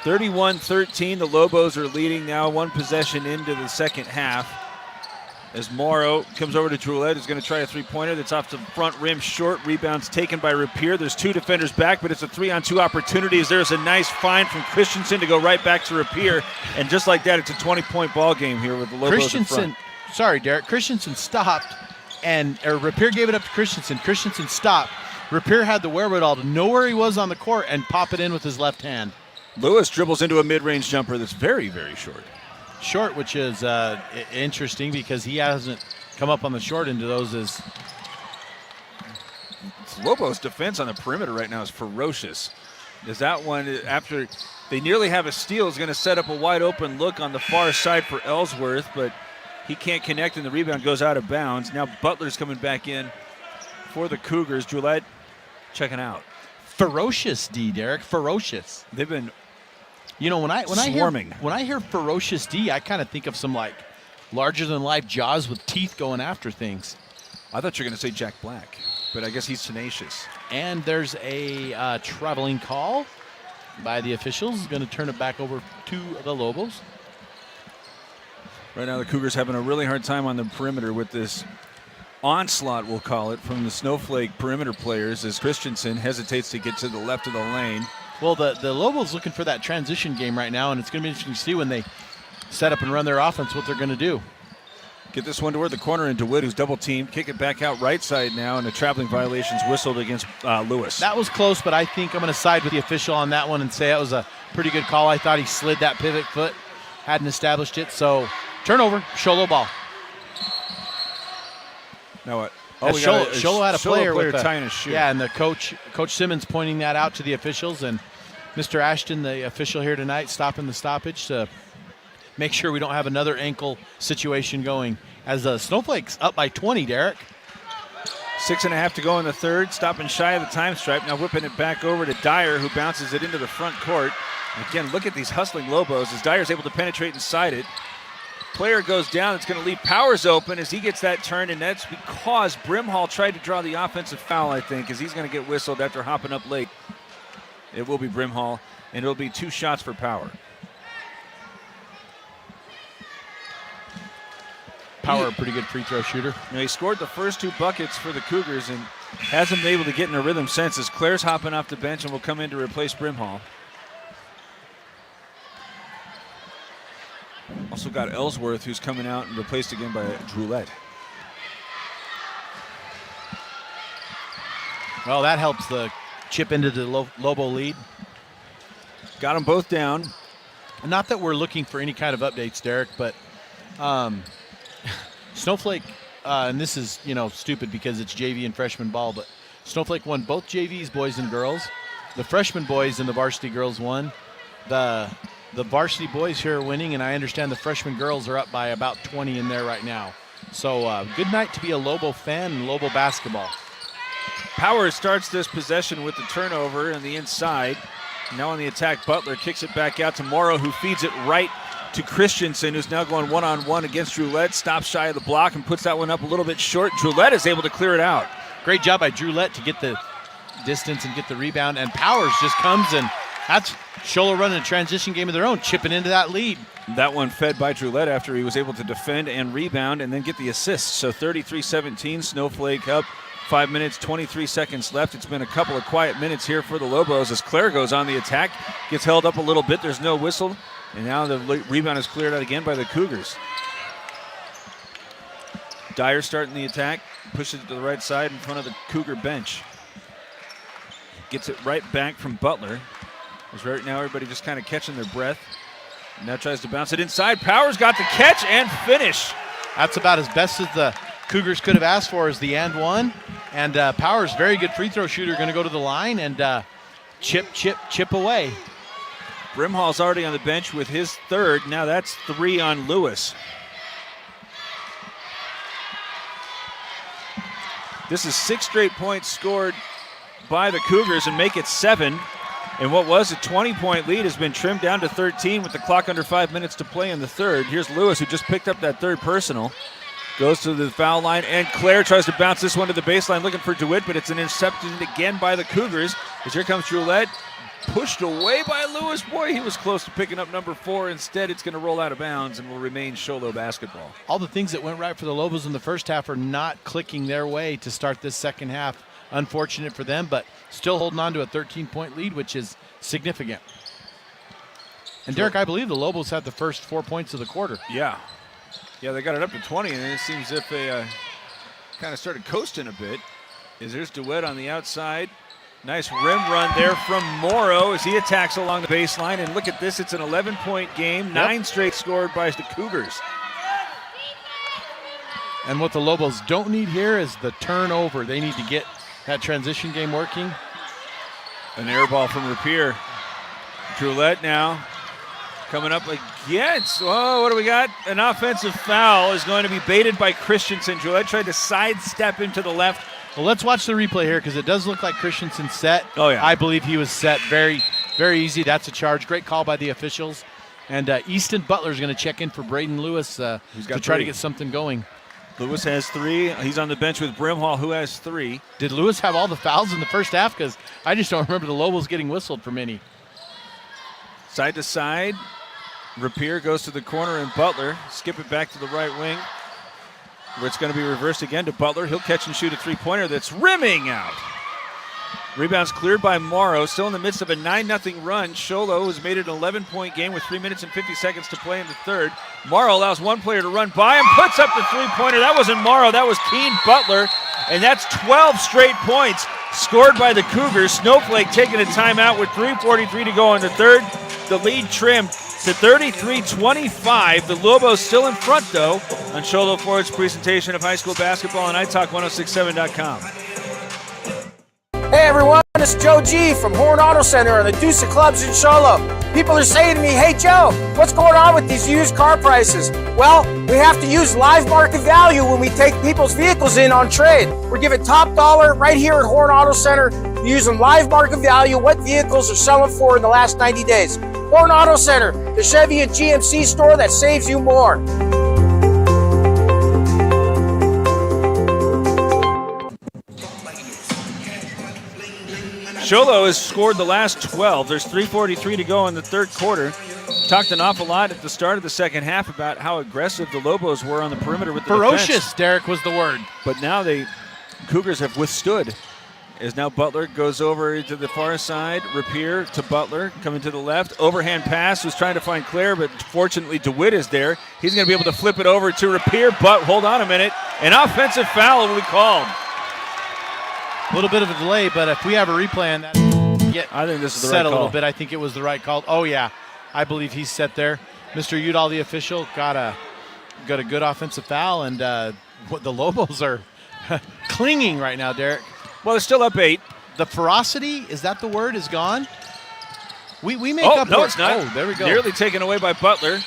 31-13, the Lobos are leading now, one possession into the second half. As Morrow comes over to Droulette, who's going to try a three-pointer that's off the front rim short. Rebounds taken by Rapier. There's two defenders back, but it's a 3-on-2 opportunity. There's a nice find from Christensen to go right back to Rapier. And just like that, it's a 20-point ball game here with the Lobos in front. Sorry, Derek. Christensen stopped, or Rapier gave it up to Christensen. Christensen stopped. Rapier had the wherewithal to know where he was on the court and pop it in with his left hand. Lewis dribbles into a mid-range jumper that's very, very short. Short, which is interesting because he hasn't come up on the short end of those. As Lobos' defense on the perimeter right now is ferocious. Is that one, after they nearly have a steal, is going to set up a wide open look on the far side for Ellsworth, but he can't connect and the rebound goes out of bounds. Now Butler's coming back in for the Cougars. Droulette checking out. Ferocious, D, Derek, ferocious. They've been when I swarming. When I hear ferocious D, I kind of think of some like larger than life jaws with teeth going after things. I thought you were going to say Jack Black, but I guess he's tenacious. And there's a traveling call by the officials. Going to turn it back over to the Lobos. Right now the Cougars having a really hard time on the perimeter with this onslaught, we'll call it, from the Snowflake perimeter players as Christensen hesitates to get to the left of the lane. Well, the Lobos looking for that transition game right now, and it's going to be interesting to see when they set up and run their offense what they're going to do. Get this one toward the corner, and DeWitt, who's double-teamed, kick it back out right side now, and a traveling violation's whistled against Lewis. That was close, but I think I'm going to side with the official on that one and say that was a pretty good call. I thought he slid that pivot foot, hadn't established it, so turnover, Sholo ball. Now what? Sholo had a player tying his shoe. Yeah, and the Coach Simmons pointing that out to the officials, and Mr. Ashton, the official here tonight, stopping the stoppage to make sure we don't have another ankle situation going. As the Snowflake's up by 20, Derek. 6.5 to go in the third, stopping shy of the time stripe. Now whipping it back over to Dyer, who bounces it into the front court. Again, look at these hustling Lobos as Dyer's able to penetrate inside it. player goes down. It's going to leave Powers open as he gets that turn, and that's because Brimhall tried to draw the offensive foul, I think, as he's going to get whistled after hopping up late. It will be Brimhall, and it'll be 2 shots for Power. Power, a pretty good free throw shooter. He scored the first 2 buckets for the Cougars and hasn't been able to get in a rhythm since, as Claire's hopping off the bench and will come in to replace Brimhall. Also got Ellsworth, who's coming out and replaced again by Droulette. Well, that helps the chip into the Lobo lead. Got them both down. Not that we're looking for any kind of updates, Derek, but Snowflake, and this is, stupid because it's JV and freshman ball, but Snowflake won both JVs, boys and girls. The freshman boys and the varsity girls won. The varsity boys here are winning, and I understand the freshman girls are up by about 20 in there right now. So good night to be a Lobo fan and Lobo basketball. Power starts this possession with the turnover on the inside. Now on the attack, Butler kicks it back out to Morrow, who feeds it right to Christensen, who's now going one-on-one against Droulette. Stops shy of the block and puts that one up a little bit short. Droulette is able to clear it out. Great job by Droulette to get the distance and get the rebound, and Powers just comes, and that's Sholo running a transition game of their own, chipping into that lead. That one fed by Droulette after he was able to defend and rebound and then get the assist. So 33-17, Snowflake up. 5 minutes, 23 seconds left. It's been a couple of quiet minutes here for the Lobos as Claire goes on the attack. Gets held up a little bit. There's no whistle. And now the rebound is cleared out again by the Cougars. Dyer starting the attack. Pushes it to the right side in front of the Cougar bench. Gets it right back from Butler. As right now everybody just kind of catching their breath. Now tries to bounce it inside. Powers got the catch and finish. That's about as best as the Cougars could have asked for, is the and one. And Powers, very good free throw shooter, going to go to the line and chip away. Brimhall's already on the bench with his third. Now that's 3 on Lewis. This is 6 straight points scored by the Cougars and make it 7. And what was a 20-point lead has been trimmed down to 13 with the clock under 5 minutes to play in the third. Here's Lewis, who just picked up that third personal. Goes to the foul line, and Claire tries to bounce this one to the baseline looking for DeWitt, but it's an intercepted again by the Cougars. As here comes Droulette, pushed away by Lewis. Boy, he was close to picking up number 4. Instead, it's going to roll out of bounds and will remain Sholo basketball. All the things that went right for the Lobos in the first half are not clicking their way to start this second half. Unfortunate for them, but still holding on to a 13-point lead, which is significant. And Derek, I believe the Lobos had the first 4 points of the quarter. Yeah, they got it up to 20, and it seems as if they kind of started coasting a bit. There's DeWitt on the outside. Nice rim run there from Morrow as he attacks along the baseline. And look at this, it's an 11-point game, 9 straight scored by the Cougars. And what the Lobos don't need here is the turnover. They need to get that transition game working. An air ball from Rapier. Droulette now coming up against, what do we got? An offensive foul is going to be baited by Christensen. Droulette tried to sidestep into the left. Well, let's watch the replay here because it does look like Christensen set. Oh, yeah. I believe he was set. Very, very easy. That's a charge. Great call by the officials. And Easton Butler is going to check in for Braden Lewis to try to get something going. Lewis has 3. He's on the bench with Brimhall, who has 3. Did Lewis have all the fouls in the first half? Because I just don't remember the Lobos getting whistled for many. Side to side. Rapier goes to the corner, and Butler skip it back to the right wing, where it's going to be reversed again to Butler. He'll catch and shoot a 3-pointer that's rimming out. Rebounds cleared by Morrow. Still in the midst of a 9-0 run. Sholo has made it an 11-point game with 3 minutes and 50 seconds to play in the third. Morrow allows one player to run by him, puts up the 3-pointer. That wasn't Morrow, that was Keen Butler. And that's 12 straight points scored by the Cougars. Snowflake taking a timeout with 3:43 to go in the third. The lead trimmed to 33-25. The Lobos still in front, though, on Sholo Ford's presentation of high school basketball on iTalk1067.com. Hey everyone, it's Joe G from Horn Auto Center and the Deuce of Clubs in Sholo. People are saying to me, hey Joe, what's going on with these used car prices? Well, we have to use live market value when we take people's vehicles in on trade. We're giving top dollar right here at Horn Auto Center, using live market value, what vehicles are selling for in the last 90 days. Horn Auto Center, the Chevy and GMC store that saves you more. Sholo has scored the last 12. There's 3:43 to go in the third quarter. Talked an awful lot at the start of the second half about how aggressive the Lobos were on the perimeter with the Ferocious, defense. Derek, was the word. But now Cougars have withstood. As now Butler goes over to the far side. Rapier to Butler, coming to the left. Overhand pass, was trying to find Claire, but fortunately DeWitt is there. He's going to be able to flip it over to Rapier, but hold on a minute. An offensive foul will be called. A little bit of a delay, but if we have a replay on that, I think this is the set right a little call. bit. I think it was the right call. Oh yeah, I believe he's set there. Mr. Udall, the official, got a good offensive foul, and what the Lobos are clinging right now, Derek. Well, they're still up 8. The ferocity, is that the word, is gone? We make Oh, up no, for it's not. Oh, there we go. Nearly taken away by Butler,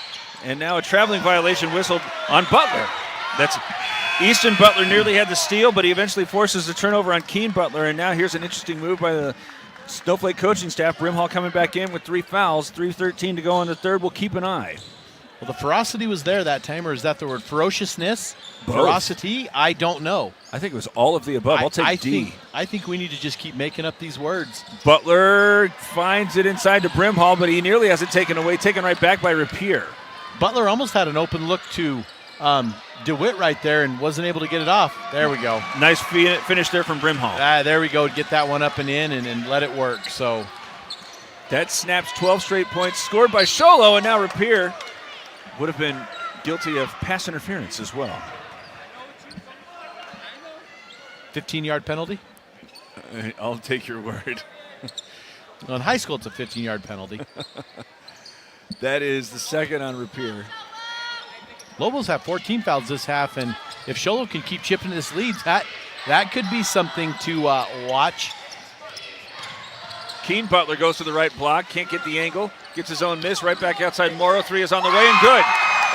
and now a traveling violation whistled on Butler. That's Easton Butler nearly had the steal, but he eventually forces the turnover on Keen Butler, and now here's an interesting move by the Snowflake coaching staff. Brimhall coming back in with 3 fouls, 3:13 to go in the third. We'll keep an eye. Well, the ferocity was there that time, or is that the word? Ferociousness? Both. Ferocity? I don't know. I think it was all of the above. I'll take D. I think we need to just keep making up these words. Butler finds it inside to Brimhall, but he nearly has it taken away, taken right back by Rapier. Butler almost had an open look to DeWitt right there and wasn't able to get it off. There we go. Nice finish there from Brimhall. There we go. Get that one up and in and let it work. So that snaps 12 straight points scored by Sholo, and now Rapier would have been guilty of pass interference as well. 15-yard penalty? I'll take your word. Well, in high school, it's a 15-yard penalty. That is the second on Rapier. Lobos have 14 fouls this half, and if Sholo can keep chipping this lead, that could be something to watch. Keen Butler goes to the right block, can't get the angle, gets his own miss, right back outside Morrow. 3 is on the way and good.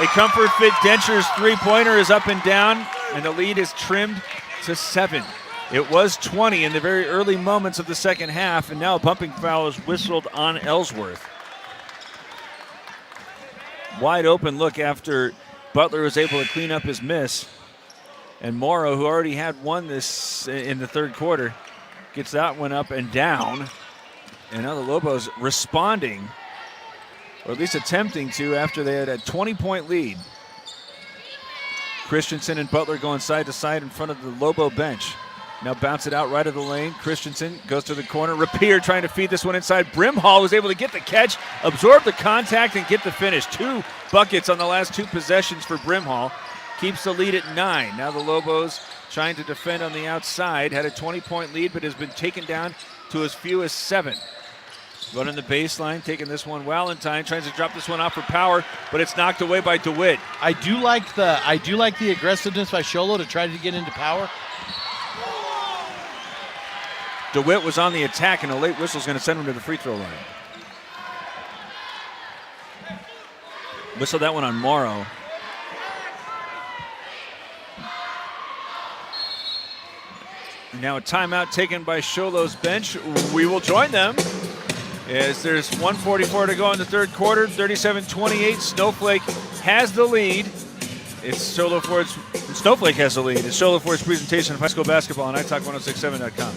A Comfort Fit Dentures three-pointer is up and down, and the lead is trimmed to 7. It was 20 in the very early moments of the second half, and now a bumping foul is whistled on Ellsworth. Wide open look after Butler was able to clean up his miss. And Morrow, who already had one this in the third quarter, gets that one up and down. And now the Lobos responding, or at least attempting to, after they had a 20-point lead. Christensen and Butler going side to side in front of the Lobo bench. Now bounce it out right of the lane. Christensen goes to the corner. Rapier trying to feed this one inside. Brimhall was able to get the catch, absorb the contact, and get the finish. 2 buckets on the last 2 possessions for Brimhall. Keeps the lead at 9. Now the Lobos trying to defend on the outside. Had a 20-point lead, but has been taken down to as few as 7. Running the baseline, taking this one. Valentine tries to drop this one off for power, but it's knocked away by DeWitt. I do like the aggressiveness by Sholo to try to get into power. DeWitt was on the attack, and a late whistle is going to send him to the free throw line. Whistle that one on Morrow. Now a timeout taken by Sholo's bench. We will join them as there's 1:44 to go in the third quarter. 37-28. Snowflake has the lead. It's Sholo Ford's. Snowflake has the lead. It's Sholo Ford's presentation of high school basketball on iTalk1067.com.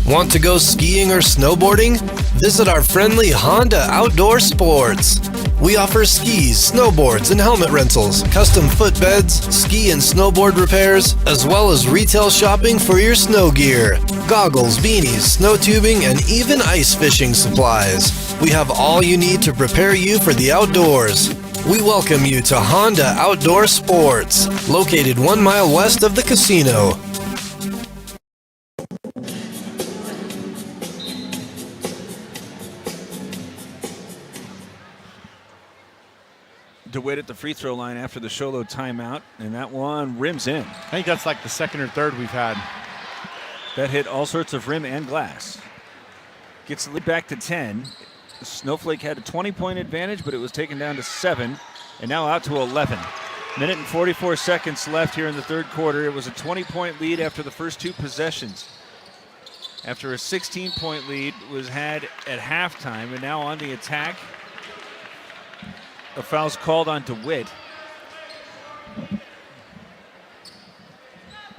Want to go skiing or snowboarding? Visit our friendly Honda Outdoor Sports. We offer skis, snowboards, and helmet rentals, custom footbeds, ski and snowboard repairs, as well as retail shopping for your snow gear, goggles, beanies, snow tubing, and even ice fishing supplies. We have all you need to prepare you for the outdoors. We welcome you to Honda Outdoor Sports, located 1 mile west of the casino. DeWitt at the free throw line after the Sholo timeout, and that one rims in. I think that's like the second or third we've had. That hit all sorts of rim and glass. Gets the lead back to 10. Snowflake had a 20-point advantage, but it was taken down to 7, and now out to 11. Minute and 44 seconds left here in the third quarter. It was a 20-point lead after the first 2 possessions. After a 16-point lead was had at halftime, and now on the attack. A foul's called on DeWitt.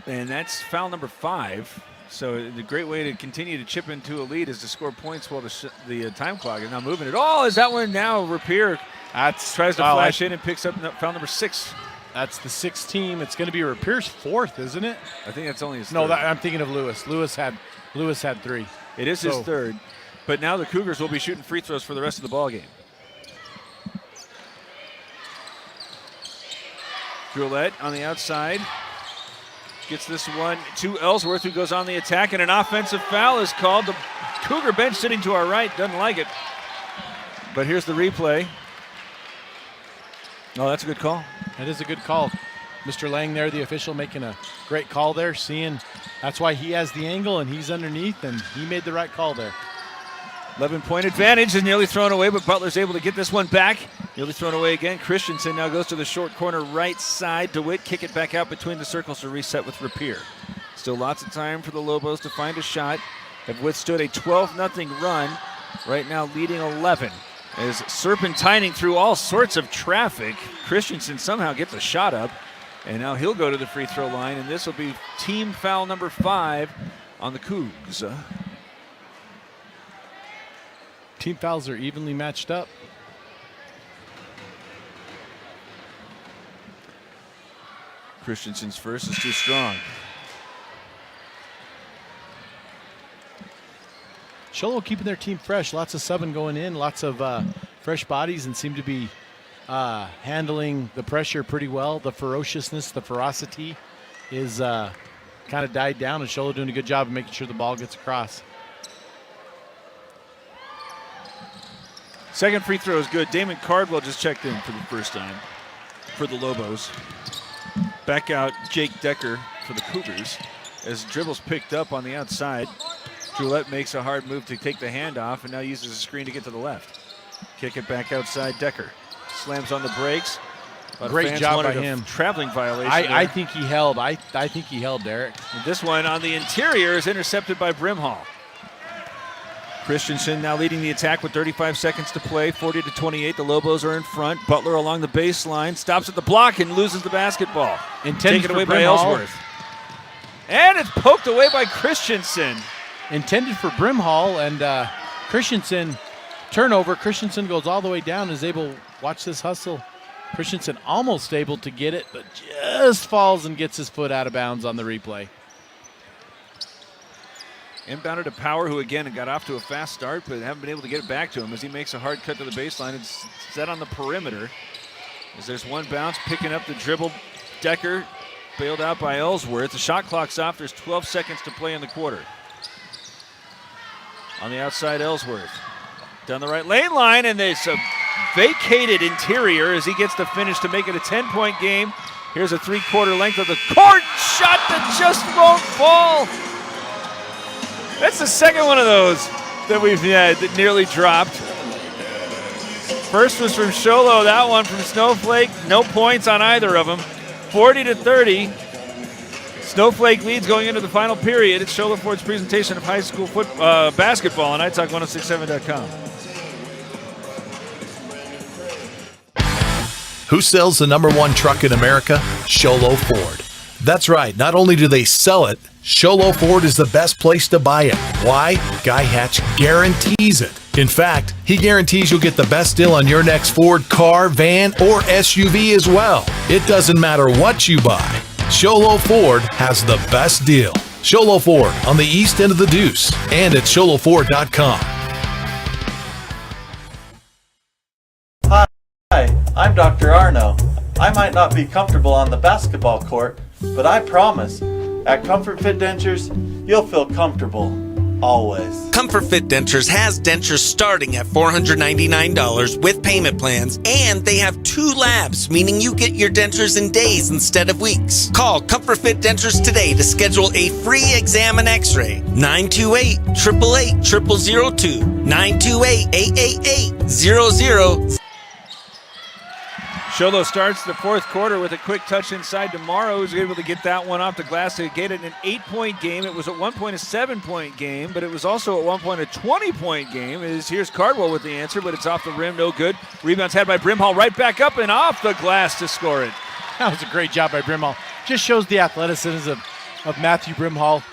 And that's foul number 5. So the great way to continue to chip into a lead is to score points while the time clock is now moving it. Oh, is that one now? Rapier tries to flash in and picks up foul number 6. That's the 6th team. It's going to be Rapier's 4th, isn't it? I think that's only his No, third. I'm thinking of Lewis. Lewis had 3. It is his third. But now the Cougars will be shooting free throws for the rest of the ball game. Drillette on the outside. Gets this one to Ellsworth, who goes on the attack, and an offensive foul is called. The Cougar bench sitting to our right doesn't like it. But here's the replay. Oh, that's a good call. That is a good call. Mr. Lang there, the official, making a great call there, seeing that's why he has the angle and he's underneath, and he made the right call there. 11-point advantage is nearly thrown away, but Butler's able to get this one back. Nearly thrown away again. Christensen now goes to the short corner right side. DeWitt kick it back out between the circles to reset with Rapier. Still lots of time for the Lobos to find a shot. Have withstood a 12-0 run. Right now leading 11. As serpentining through all sorts of traffic, Christensen somehow gets a shot up. And now he'll go to the free throw line, and this will be team foul number 5 on the Cougs. Team fouls are evenly matched up. Christensen's first is too strong. Sholo keeping their team fresh. Lots of subbing going in, lots of fresh bodies, and seem to be handling the pressure pretty well. The ferociousness, the ferocity is kind of died down, and Sholo doing a good job of making sure the ball gets across. Second free throw is good. Damon Cardwell just checked in for the first time for the Lobos. Back out Jake Decker for the Cougars as dribbles picked up on the outside. Drillette makes a hard move to take the handoff and now uses a screen to get to the left. Kick it back outside. Decker slams on the brakes. Great job by him. Traveling violation. I think he held. I think he held, Derek. And this one on the interior is intercepted by Brimhall. Christensen now leading the attack with 35 seconds to play, 40-28. The Lobos are in front. Butler along the baseline, stops at the block and loses the basketball. Taken away by Ellsworth. And it's poked away by Christensen. Intended for Brimhall, and Christensen, turnover. Christensen goes all the way down, is able, watch this hustle. Christensen almost able to get it, but just falls and gets his foot out of bounds on the replay. Inbounded to Power, who again got off to a fast start, but haven't been able to get it back to him as he makes a hard cut to the baseline and set on the perimeter. As there's one bounce, picking up the dribble. Decker bailed out by Ellsworth. The shot clock's off. There's 12 seconds to play in the quarter. On the outside, Ellsworth. Down the right lane line, and there's a vacated interior as he gets the finish to make it a 10-point game. Here's a three-quarter length of the court. Shot that just won't fall. That's the second one of those that we've had that nearly dropped. First was from Sholo, that one from Snowflake. No points on either of them. 40-30. Snowflake leads going into the final period. It's Sholo Ford's presentation of high school basketball on iTalk1067.com. Who sells the #1 truck in America? Sholo Ford. That's right. Not only do they sell it, Sholo Ford is the best place to buy it. Why? Guy Hatch guarantees it. In fact, he guarantees you'll get the best deal on your next Ford car, van, or SUV as well. It doesn't matter what you buy. Sholo Ford has the best deal. Sholo Ford on the east end of the Deuce and at sholoford.com. Hi, I'm Dr. Arno. I might not be comfortable on the basketball court, but I promise, at Comfort Fit Dentures, you'll feel comfortable, always. Comfort Fit Dentures has dentures starting at $499 with payment plans, and they have 2 labs, meaning you get your dentures in days instead of weeks. Call Comfort Fit Dentures today to schedule a free exam and x-ray. 928-888-0002. 928-888-00. Sholo starts the fourth quarter with a quick touch inside to Morrow, who's able to get that one off the glass to get it an 8-point game. It was at one point a 7-point game, but it was also at one point a 20-point game. Here's Cardwell with the answer, but it's off the rim, no good. Rebound's had by Brimhall, right back up and off the glass to score it. That was a great job by Brimhall. Just shows the athleticism of Matthew Brimhall.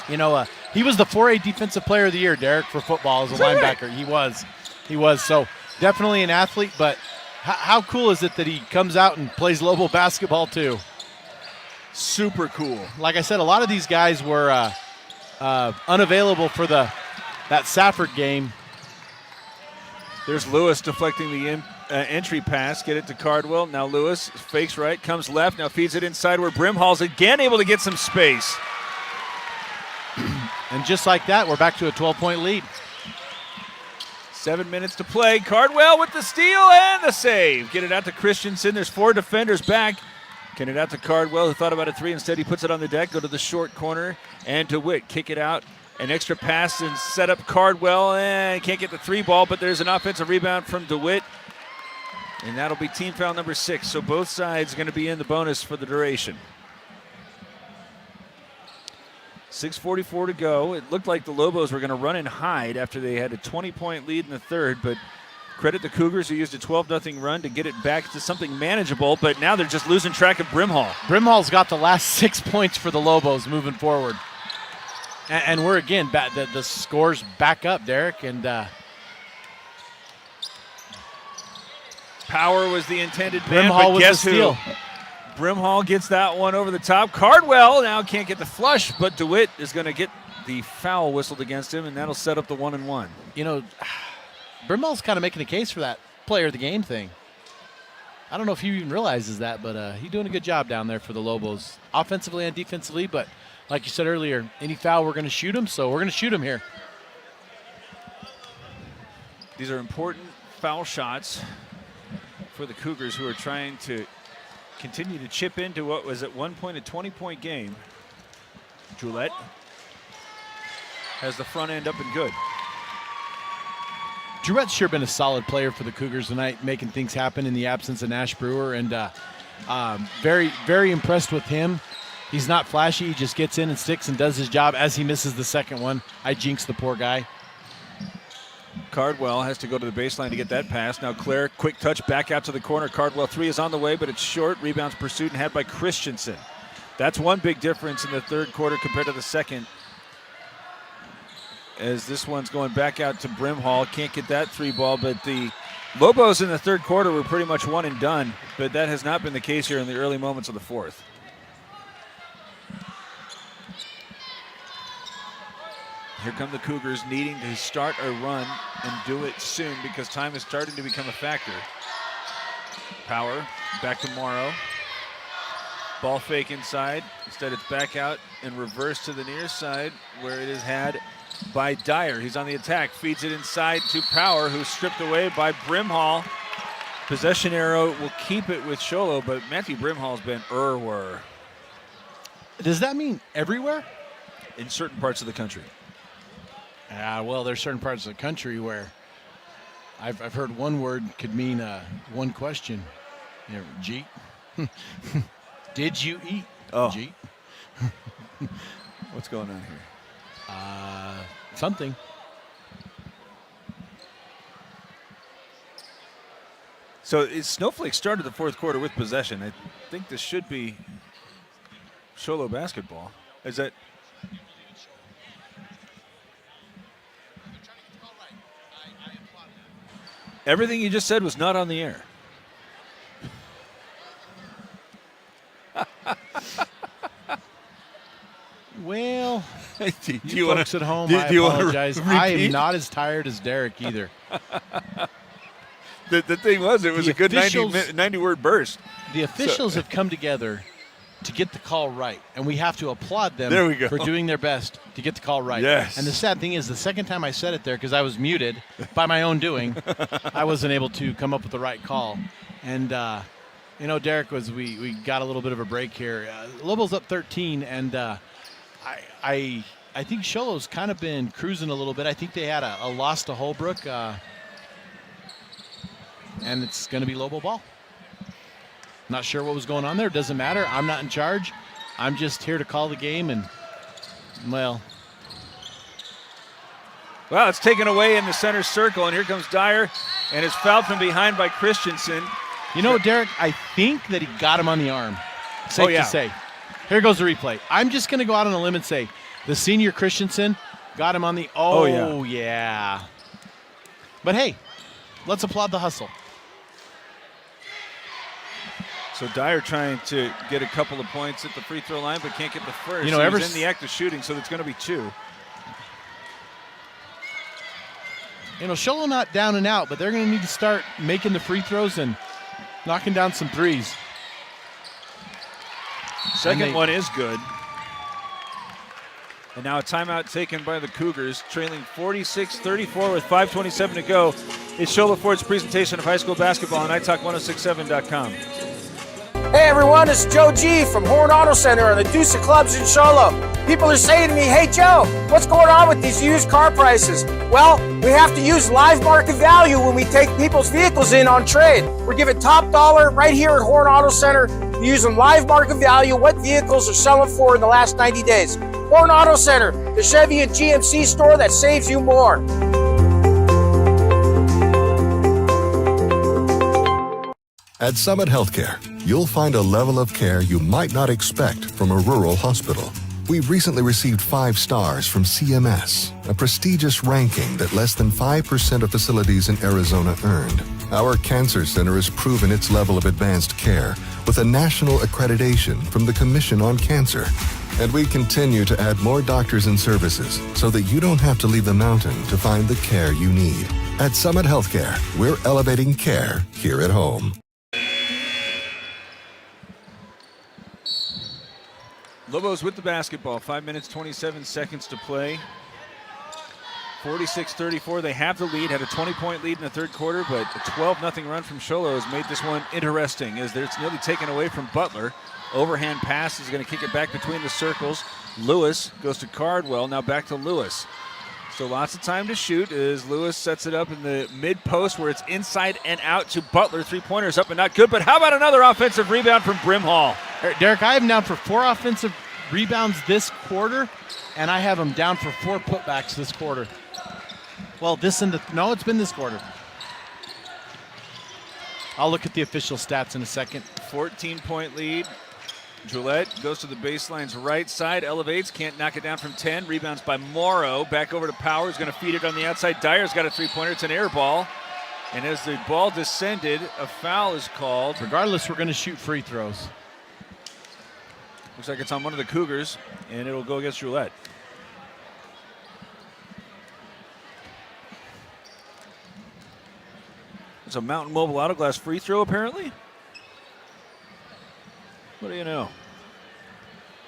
You know, he was the 4A Defensive Player of the Year, Derek, for football as a linebacker. Right? He was. So definitely an athlete, but how cool is it that he comes out and plays Lobo basketball too? Super cool. Like I said, a lot of these guys were unavailable for that Safford game. There's Lewis deflecting the entry pass, get it to Cardwell. Now Lewis fakes right, comes left, now feeds it inside where Brimhall's again able to get some space. And just like that, we're back to a 12-point lead. 7 minutes to play. Cardwell with the steal and the save. Get it out to Christensen. There's 4 defenders back. Get it out to Cardwell, who thought about a 3. Instead, he puts it on the deck. Go to the short corner. And DeWitt, kick it out. An extra pass and set up Cardwell. And can't get the 3 ball, but there's an offensive rebound from DeWitt. And that'll be team foul number 6. So both sides going to be in the bonus for the duration. 6:44 to go. It looked like the Lobos were going to run and hide after they had a 20-point lead in the third, but credit the Cougars who used a 12-0 run to get it back to something manageable, but now they're just losing track of Brimhall. Brimhall's got the last 6 points for the Lobos moving forward. And we're again, the scores back up, Derek, and Power was the intended man, Brimhall but was guess the steal. who? Brimhall gets that one over the top. Cardwell now can't get the flush, but DeWitt is going to get the foul whistled against him, and that'll set up the 1-and-1. You know, Brimhall's kind of making a case for that player of the game thing. I don't know if he even realizes that, but he's doing a good job down there for the Lobos, offensively and defensively. But like you said earlier, any foul, we're going to shoot him, so we're going to shoot him here. These are important foul shots for the Cougars, who are trying to continue to chip into what was at one point a 20-point game. Joulette has the front end up and good. Jourette's sure been a solid player for the Cougars tonight, making things happen in the absence of Nash Brewer, and very, very impressed with him. He's not flashy. He just gets in and sticks and does his job. As he misses the second one, I jinx the poor guy. Cardwell has to go to the baseline to get that pass. Now Claire, quick touch back out to the corner. Cardwell 3 is on the way, but it's short. Rebounds pursued and had by Christensen. That's one big difference in the third quarter compared to the second, as this one's going back out to Brimhall. Can't get that 3 ball, but the Lobos in the third quarter were pretty much one and done, but that has not been the case here in the early moments of the fourth. Here come the Cougars needing to start a run and do it soon because time is starting to become a factor. Power back to Morrow. Ball fake inside. Instead it's back out and reverse to the near side where it is had by Dyer. He's on the attack. Feeds it inside to Power, who's stripped away by Brimhall. Possession arrow will keep it with Sholo, but Matthew Brimhall's been Erwer. Does that mean everywhere? In certain parts of the country. Well, there's certain parts of the country where I've heard one word could mean one question. You know, Jeet. Did you eat? Oh. Jeet. What's going on here? Something. So Snowflake started the fourth quarter with possession. I think this should be Sholo basketball. Is that? Everything you just said was not on the air. Well, do you folks at home, I apologize. I am not as tired as Derek either. The thing was, it was a good 90-word burst. The officials have come together to get the call right, and we have to applaud them for doing their best to get the call right. Yes. And the sad thing is, the second time I said it there, because I was muted by my own doing, I wasn't able to come up with the right call. And, you know, Derek, we got a little bit of a break here. Lobos up 13, and I think Sholo's kind of been cruising a little bit. I think they had a loss to Holbrook, and it's going to be Lobo ball. Not sure what was going on there. Doesn't matter. I'm not in charge. I'm just here to call the game, and, well, it's taken away in the center circle, and here comes Dyer, and it's fouled from behind by Christensen. You know, Derek, I think that he got him on the arm. Safe to say. Here goes the replay. I'm just going to go out on a limb and say the senior Christensen got him on the, yeah. But hey, let's applaud the hustle. So Dyer trying to get a couple of points at the free throw line, but can't get the first. You know, He's in the act of shooting, so it's going to be 2. You know, Sholo not down and out, but they're going to need to start making the free throws and knocking down some threes. Second one is good. And now a timeout taken by the Cougars, trailing 46-34 with 5:27 to go. It's Sholo Ford's presentation of high school basketball on iTalk1067.com. Hey everyone, it's Joe G from Horn Auto Center and the Deuce of Clubs in Sholo. People are saying to me, hey Joe, what's going on with these used car prices? Well, we have to use live market value when we take people's vehicles in on trade. We're giving top dollar right here at Horn Auto Center, using live market value, what vehicles are selling for in the last 90 days. Horn Auto Center, the Chevy and GMC store that saves you more. At Summit Healthcare, you'll find a level of care you might not expect from a rural hospital. We've recently received 5 stars from CMS, a prestigious ranking that less than 5% of facilities in Arizona earned. Our cancer center has proven its level of advanced care with a national accreditation from the Commission on Cancer. And we continue to add more doctors and services so that you don't have to leave the mountain to find the care you need. At Summit Healthcare, we're elevating care here at home. Lobos with the basketball, 5 minutes, 27 seconds to play. 46-34, they have the lead, had a 20-point lead in the third quarter, but a 12-0 run from Sholo has made this one interesting as it's nearly taken away from Butler. Overhand pass is going to kick it back between the circles. Lewis goes to Cardwell, now back to Lewis. So lots of time to shoot as Lewis sets it up in the mid-post where it's inside and out to Butler. Three-pointers up and not good, but how about another offensive rebound from Brimhall? Derek, I have him down for 4 offensive rebounds this quarter, and I have him down for 4 putbacks this quarter. Well, it's been this quarter. I'll look at the official stats in a second. 14-point lead. Gillette goes to the baseline's right side, elevates, can't knock it down from 10. Rebounds by Morrow. Back over to Powers, going to feed it on the outside. Dyer's got a three-pointer. It's an air ball. And as the ball descended, a foul is called. Regardless, we're going to shoot free throws. Looks like it's on one of the Cougars, and it'll go against Roulette. It's a Mountain Mobile Auto Glass free throw, apparently. What do you know?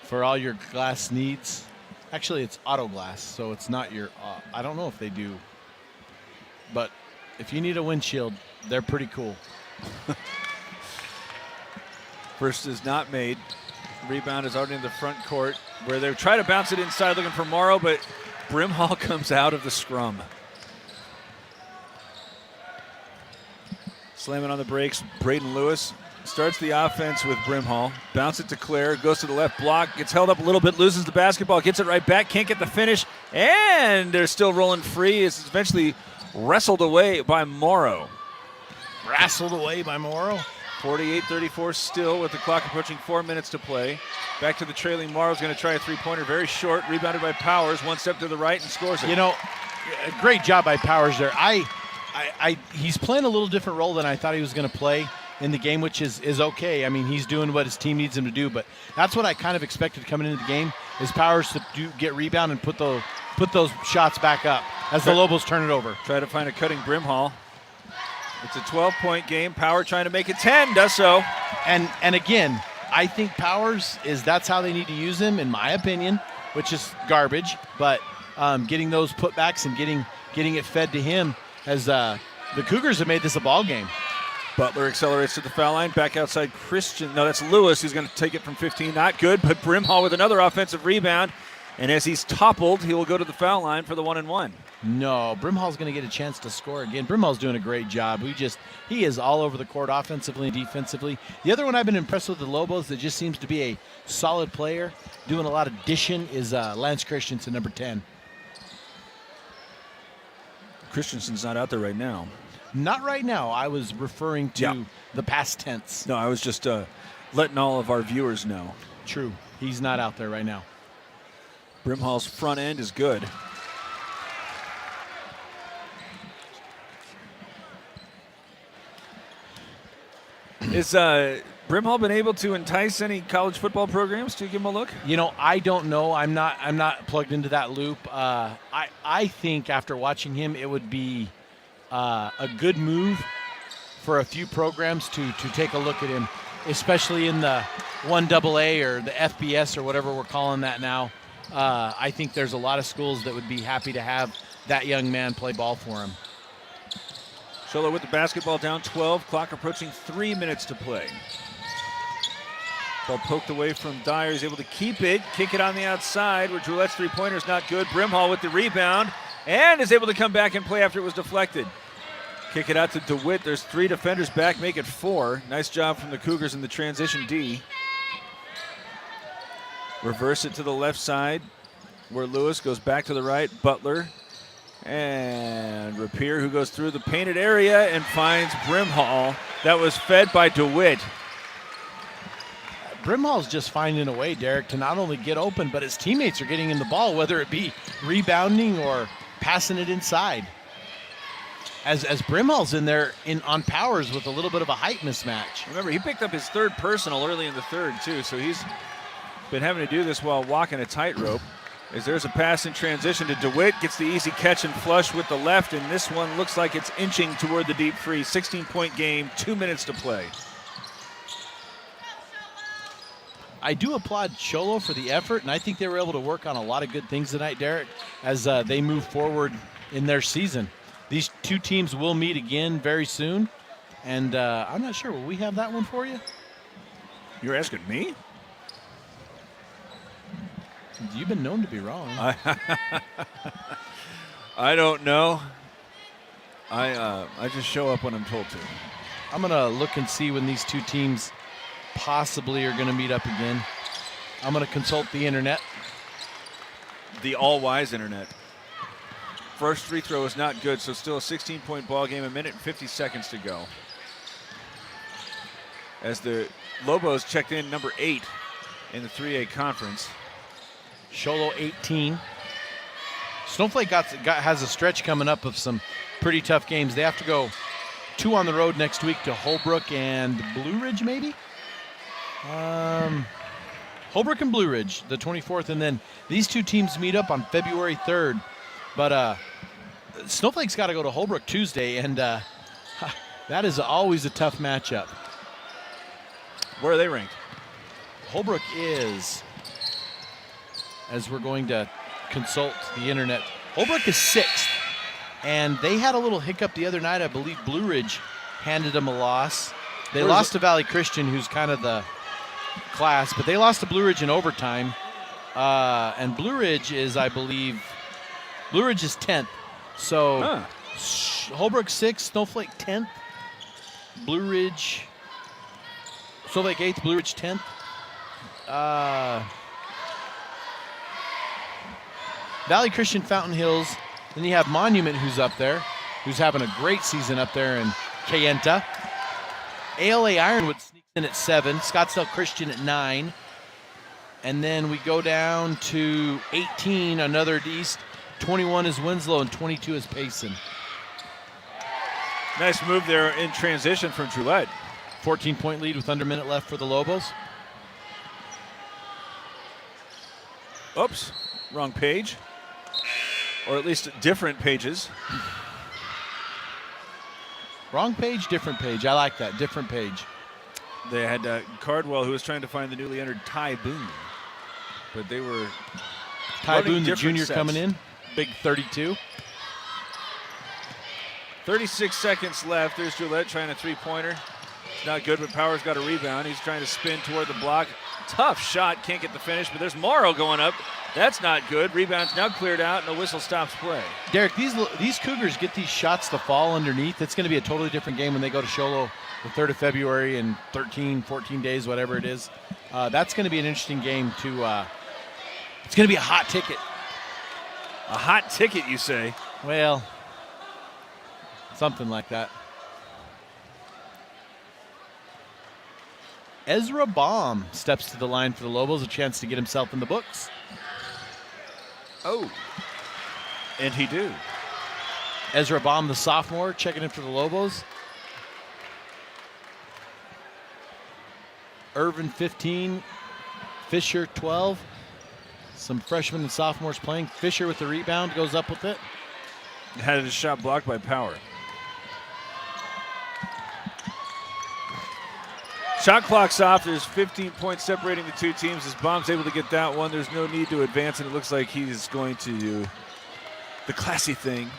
For all your glass needs. Actually, it's auto glass, so it's not your, I don't know if they do. But if you need a windshield, they're pretty cool. First is not made. Rebound is already in the front court where they try to bounce it inside looking for Morrow, but Brimhall comes out of the scrum. Slamming on the brakes, Braden Lewis starts the offense with Brimhall. Bounce it to Claire, goes to the left block, gets held up a little bit, loses the basketball, gets it right back, can't get the finish, and they're still rolling free. It's eventually wrestled away by Morrow. Wrestled away by Morrow. 48-34 still with the clock approaching 4 minutes to play. Back to the trailing. Morrow's going to try a three-pointer, very short, rebounded by Powers, one step to the right and scores it. You know, great job by Powers there. He's playing a little different role than I thought he was going to play in the game, which is okay. I mean, he's doing what his team needs him to do, but that's what I kind of expected coming into the game, is Powers to get rebound and put those shots back up as the Lobos turn it over. Try to find a cutting Brimhall. It's a 12-point game. Power trying to make it 10, does so. And again, I think Powers that's how they need to use him, in my opinion, which is garbage. But getting those putbacks and getting it fed to him, as the Cougars have made this a ball game. Butler accelerates to the foul line, back outside Christian. No, that's Lewis who's going to take it from 15. Not good, but Brimhall with another offensive rebound. And as he's toppled, he will go to the foul line for the 1-and-1. No, Brimhall's going to get a chance to score again. Brimhall's doing a great job. He is all over the court offensively and defensively. The other one I've been impressed with the Lobos that just seems to be a solid player, doing a lot of dishing, is Lance Christensen, number 10. Christensen's not out there right now. Not right now. I was referring to the past tense. No, I was just letting all of our viewers know. True. He's not out there right now. Brimhall's front end is good. Is Brimhall been able to entice any college football programs to give him a look? You know, I don't know. I'm not plugged into that loop. I think after watching him, it would be a good move for a few programs to take a look at him, especially in the 1AA or the FBS or whatever we're calling that now. I think there's a lot of schools that would be happy to have that young man play ball for him. Sholo with the basketball down 12, clock approaching 3 minutes to play. Ball poked away from Dyer. He's able to keep it, kick it on the outside where Droulette's three-pointer is not good. Brimhall with the rebound and is able to come back and play after it was deflected. Kick it out to DeWitt. There's 3 defenders back, make it 4. Nice job from the Cougars in the transition D. Reverse it to the left side where Lewis goes back to the right. Butler and Rapier, who goes through the painted area and finds Brimhall. That was fed by DeWitt. Brimhall's just finding a way, Derek, to not only get open, but his teammates are getting him the ball, whether it be rebounding or passing it inside. As Brimhall's in there on powers with a little bit of a height mismatch. Remember, he picked up his 3rd personal early in the 3rd, too, so he's been having to do this while walking a tightrope. As there's a pass in transition to DeWitt, gets the easy catch and flush with the left, and this one looks like it's inching toward the deep free. 16-point game, 2 minutes to play. I do applaud Sholo for the effort, and I think they were able to work on a lot of good things tonight, Derek, as they move forward in their season. These 2 teams will meet again very soon, and I'm not sure. Will we have that one for you? You're asking me? You've been known to be wrong. I don't know. I just show up when I'm told to. I'm going to look and see when these 2 teams possibly are going to meet up again. I'm going to consult the internet. The all-wise internet. First free throw is not good, so still a 16-point ball game, 1 minute and 50 seconds to go. As the Lobos checked in number 8 in the 3A conference. Sholo 18. Snowflake has a stretch coming up of some pretty tough games. They have to go 2 on the road next week to Holbrook and Blue Ridge, maybe? Holbrook and Blue Ridge, the 24th, and then these 2 teams meet up on February 3rd. But Snowflake's got to go to Holbrook Tuesday, and that is always a tough matchup. Where are they ranked? Holbrook is, as we're going to consult the internet, Holbrook is 6th, and they had a little hiccup the other night. I believe Blue Ridge handed them a loss. They lost to Valley Christian, who's kind of the class, but they lost to Blue Ridge in overtime. And Blue Ridge is, I believe, Blue Ridge is 10th. So Holbrook 6th, Snowflake 10th, Blue Ridge, Snowflake 8th, Blue Ridge 10th. Valley Christian, Fountain Hills. Then you have Monument, who's up there, who's having a great season up there in Kayenta. ALA Ironwood sneaks in at 7, Scottsdale Christian at 9. And then we go down to 18, another East. 21 is Winslow and 22 is Payson. Nice move there in transition from Droulette. 14-point lead with under a minute left for the Lobos. Oops, wrong page. Or at least different pages. Wrong page, different page. I like that, different page. They had Cardwell, who was trying to find the newly entered Ty Boone. But they were Ty Boone, the different junior, sets. coming in. Big 32. 36 seconds left. There's Droulette trying a three-pointer. Not good, but Powers got a rebound. He's trying to spin toward the block. Tough shot, can't get the finish, but there's Morrow going up. That's not good. Rebound's now cleared out, and the whistle stops play. Derek, these Cougars get these shots to fall underneath. It's going to be a totally different game when they go to Sholo the 3rd of February in 13, 14 days, whatever it is. That's going to be an interesting game to it's going to be a hot ticket. A hot ticket, you say? Well, something like that. Ezra Baum steps to the line for the Lobos, a chance to get himself in the books. Oh, and he do. Ezra Baum, the sophomore, checking in for the Lobos. Irvin, 15. Fisher, 12. Some freshmen and sophomores playing. Fisher with the rebound, goes up with it. Had his shot blocked by Power. Shot clock's off. There's 15 points separating the two teams. As Baum's able to get that one, there's no need to advance, and it looks like he's going to do the classy thing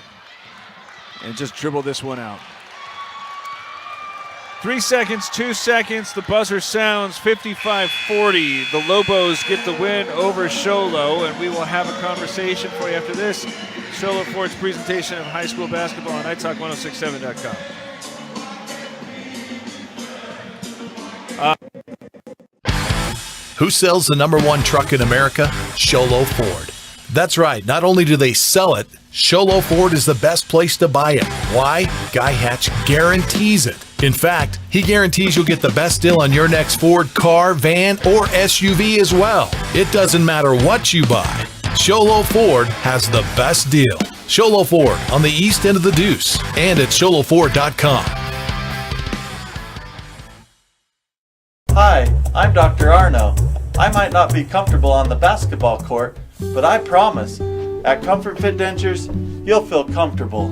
and just dribble this one out. 3 seconds, 2 seconds. The buzzer sounds. 55-40. The Lobos get the win over Sholo, and we will have a conversation for you after this. Sholo Ford's presentation of high school basketball on NightTalk1067.com. Who sells the #1 truck in America? Sholo Ford. That's right. Not only do they sell it, Sholo Ford is the best place to buy it. Why? Guy Hatch guarantees it. In fact, he guarantees you'll get the best deal on your next Ford car, van, or SUV as well. It doesn't matter what you buy. Sholo Ford has the best deal. Sholo Ford on the east end of the Deuce and at sholoford.com. Hi, I'm Dr. Arno. I might not be comfortable on the basketball court, but I promise, at Comfort Fit Dentures, you'll feel comfortable,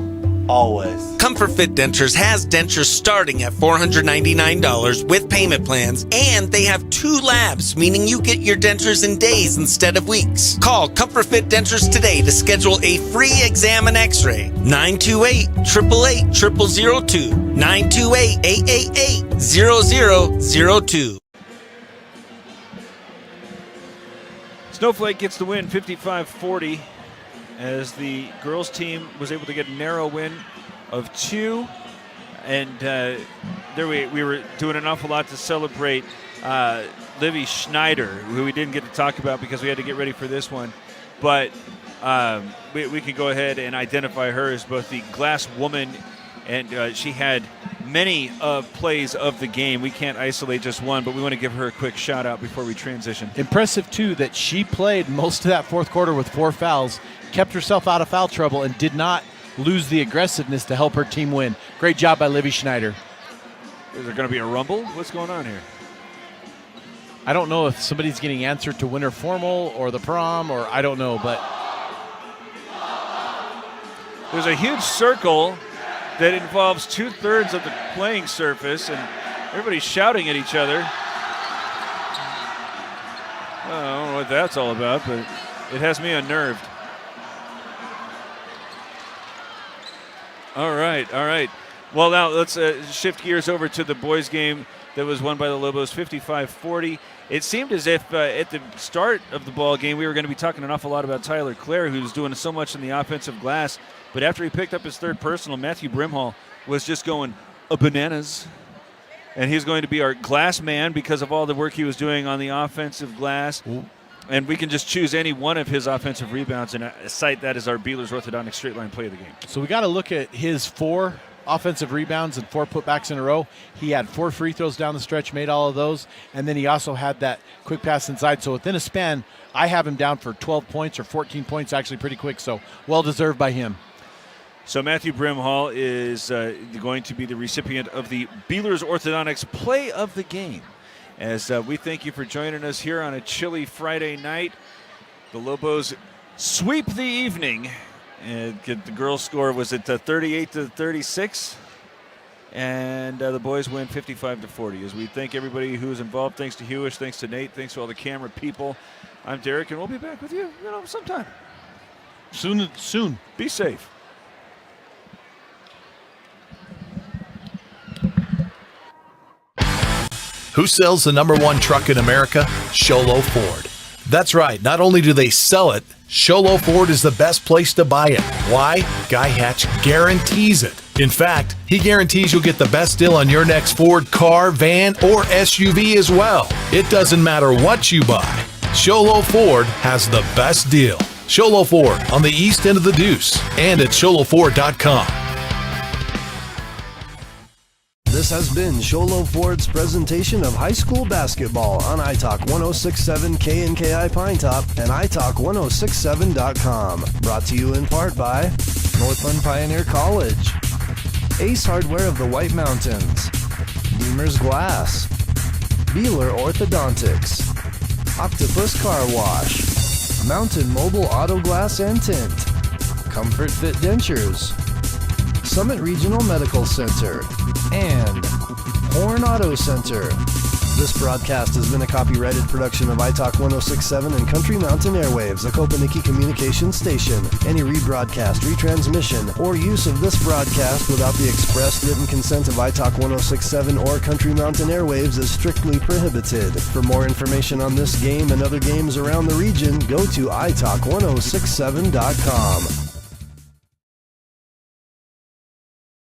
always. Comfort Fit Dentures has dentures starting at $499 with payment plans, and they have 2 labs, meaning you get your dentures in days instead of weeks. Call Comfort Fit Dentures today to schedule a free exam and x-ray. 928-888-0002. 928-888-0002. Snowflake gets the win, 55-40, as the girls' team was able to get a narrow win of 2. And there we were doing an awful lot to celebrate Livy Schneider, who we didn't get to talk about because we had to get ready for this one. But we could go ahead and identify her as both the glass woman, and she had many plays of the game. We can't isolate just one, but we want to give her a quick shout out before we transition. Impressive, too, that she played most of that fourth quarter with 4 fouls, kept herself out of foul trouble, and did not lose the aggressiveness to help her team win. Great job by Livy Schneider. Is there going to be a rumble? What's going on here? I don't know if somebody's getting answered to winter formal or the prom, or I don't know, but there's a huge circle that involves 2/3 of the playing surface, and everybody's shouting at each other. I don't know what that's all about, but it has me unnerved. All right. Well, now let's shift gears over to the boys' game that was won by the Lobos, 55-40. It seemed as if at the start of the ball game we were going to be talking an awful lot about Tyler Clare, who's doing so much in the offensive glass. But after he picked up his 3rd personal, Matthew Brimhall was just going bananas. And he's going to be our glass man because of all the work he was doing on the offensive glass. Ooh. And we can just choose any one of his offensive rebounds and cite that as our Beeler's Orthodontic straight line play of the game. So we got to look at his 4 offensive rebounds and 4 putbacks in a row. He had 4 free throws down the stretch, made all of those, and then he also had that quick pass inside. So within a span, I have him down for 12 points or 14 points, actually pretty quick, so well-deserved by him. So Matthew Brimhall is going to be the recipient of the Beeler's Orthodontics Play of the Game. As we thank you for joining us here on a chilly Friday night. The Lobos sweep the evening. And the girls' score was at 38-36. And the boys win 55-40. As we thank everybody who is involved. Thanks to Hewish, thanks to Nate, thanks to all the camera people. I'm Derek, and we'll be back with you, sometime. Soon. Be safe. Who sells the #1 truck in America? Sholo Ford. That's right. Not only do they sell it, Sholo Ford is the best place to buy it. Why? Guy Hatch guarantees it. In fact, he guarantees you'll get the best deal on your next Ford car, van, or SUV as well. It doesn't matter what you buy. Sholo Ford has the best deal. Sholo Ford on the east end of the Deuce and at sholoford.com. This This has been Sholo Ford's presentation of high school basketball on iTalk 1067 KNKI Pine Top and iTalk1067.com. Brought to you in part by Northland Pioneer College, Ace Hardware of the White Mountains, Beamer's Glass, Beeler Orthodontics, Octopus Car Wash, Mountain Mobile Auto Glass and Tint, Comfort Fit Dentures, Summit Regional Medical Center, and Horn Auto Center. This broadcast has been a copyrighted production of iTalk 1067 and Country Mountain Airwaves, a Kopaniki communications station. Any rebroadcast, retransmission, or use of this broadcast without the express written consent of iTalk 1067 or Country Mountain Airwaves is strictly prohibited. For more information on this game and other games around the region, go to iTalk1067.com.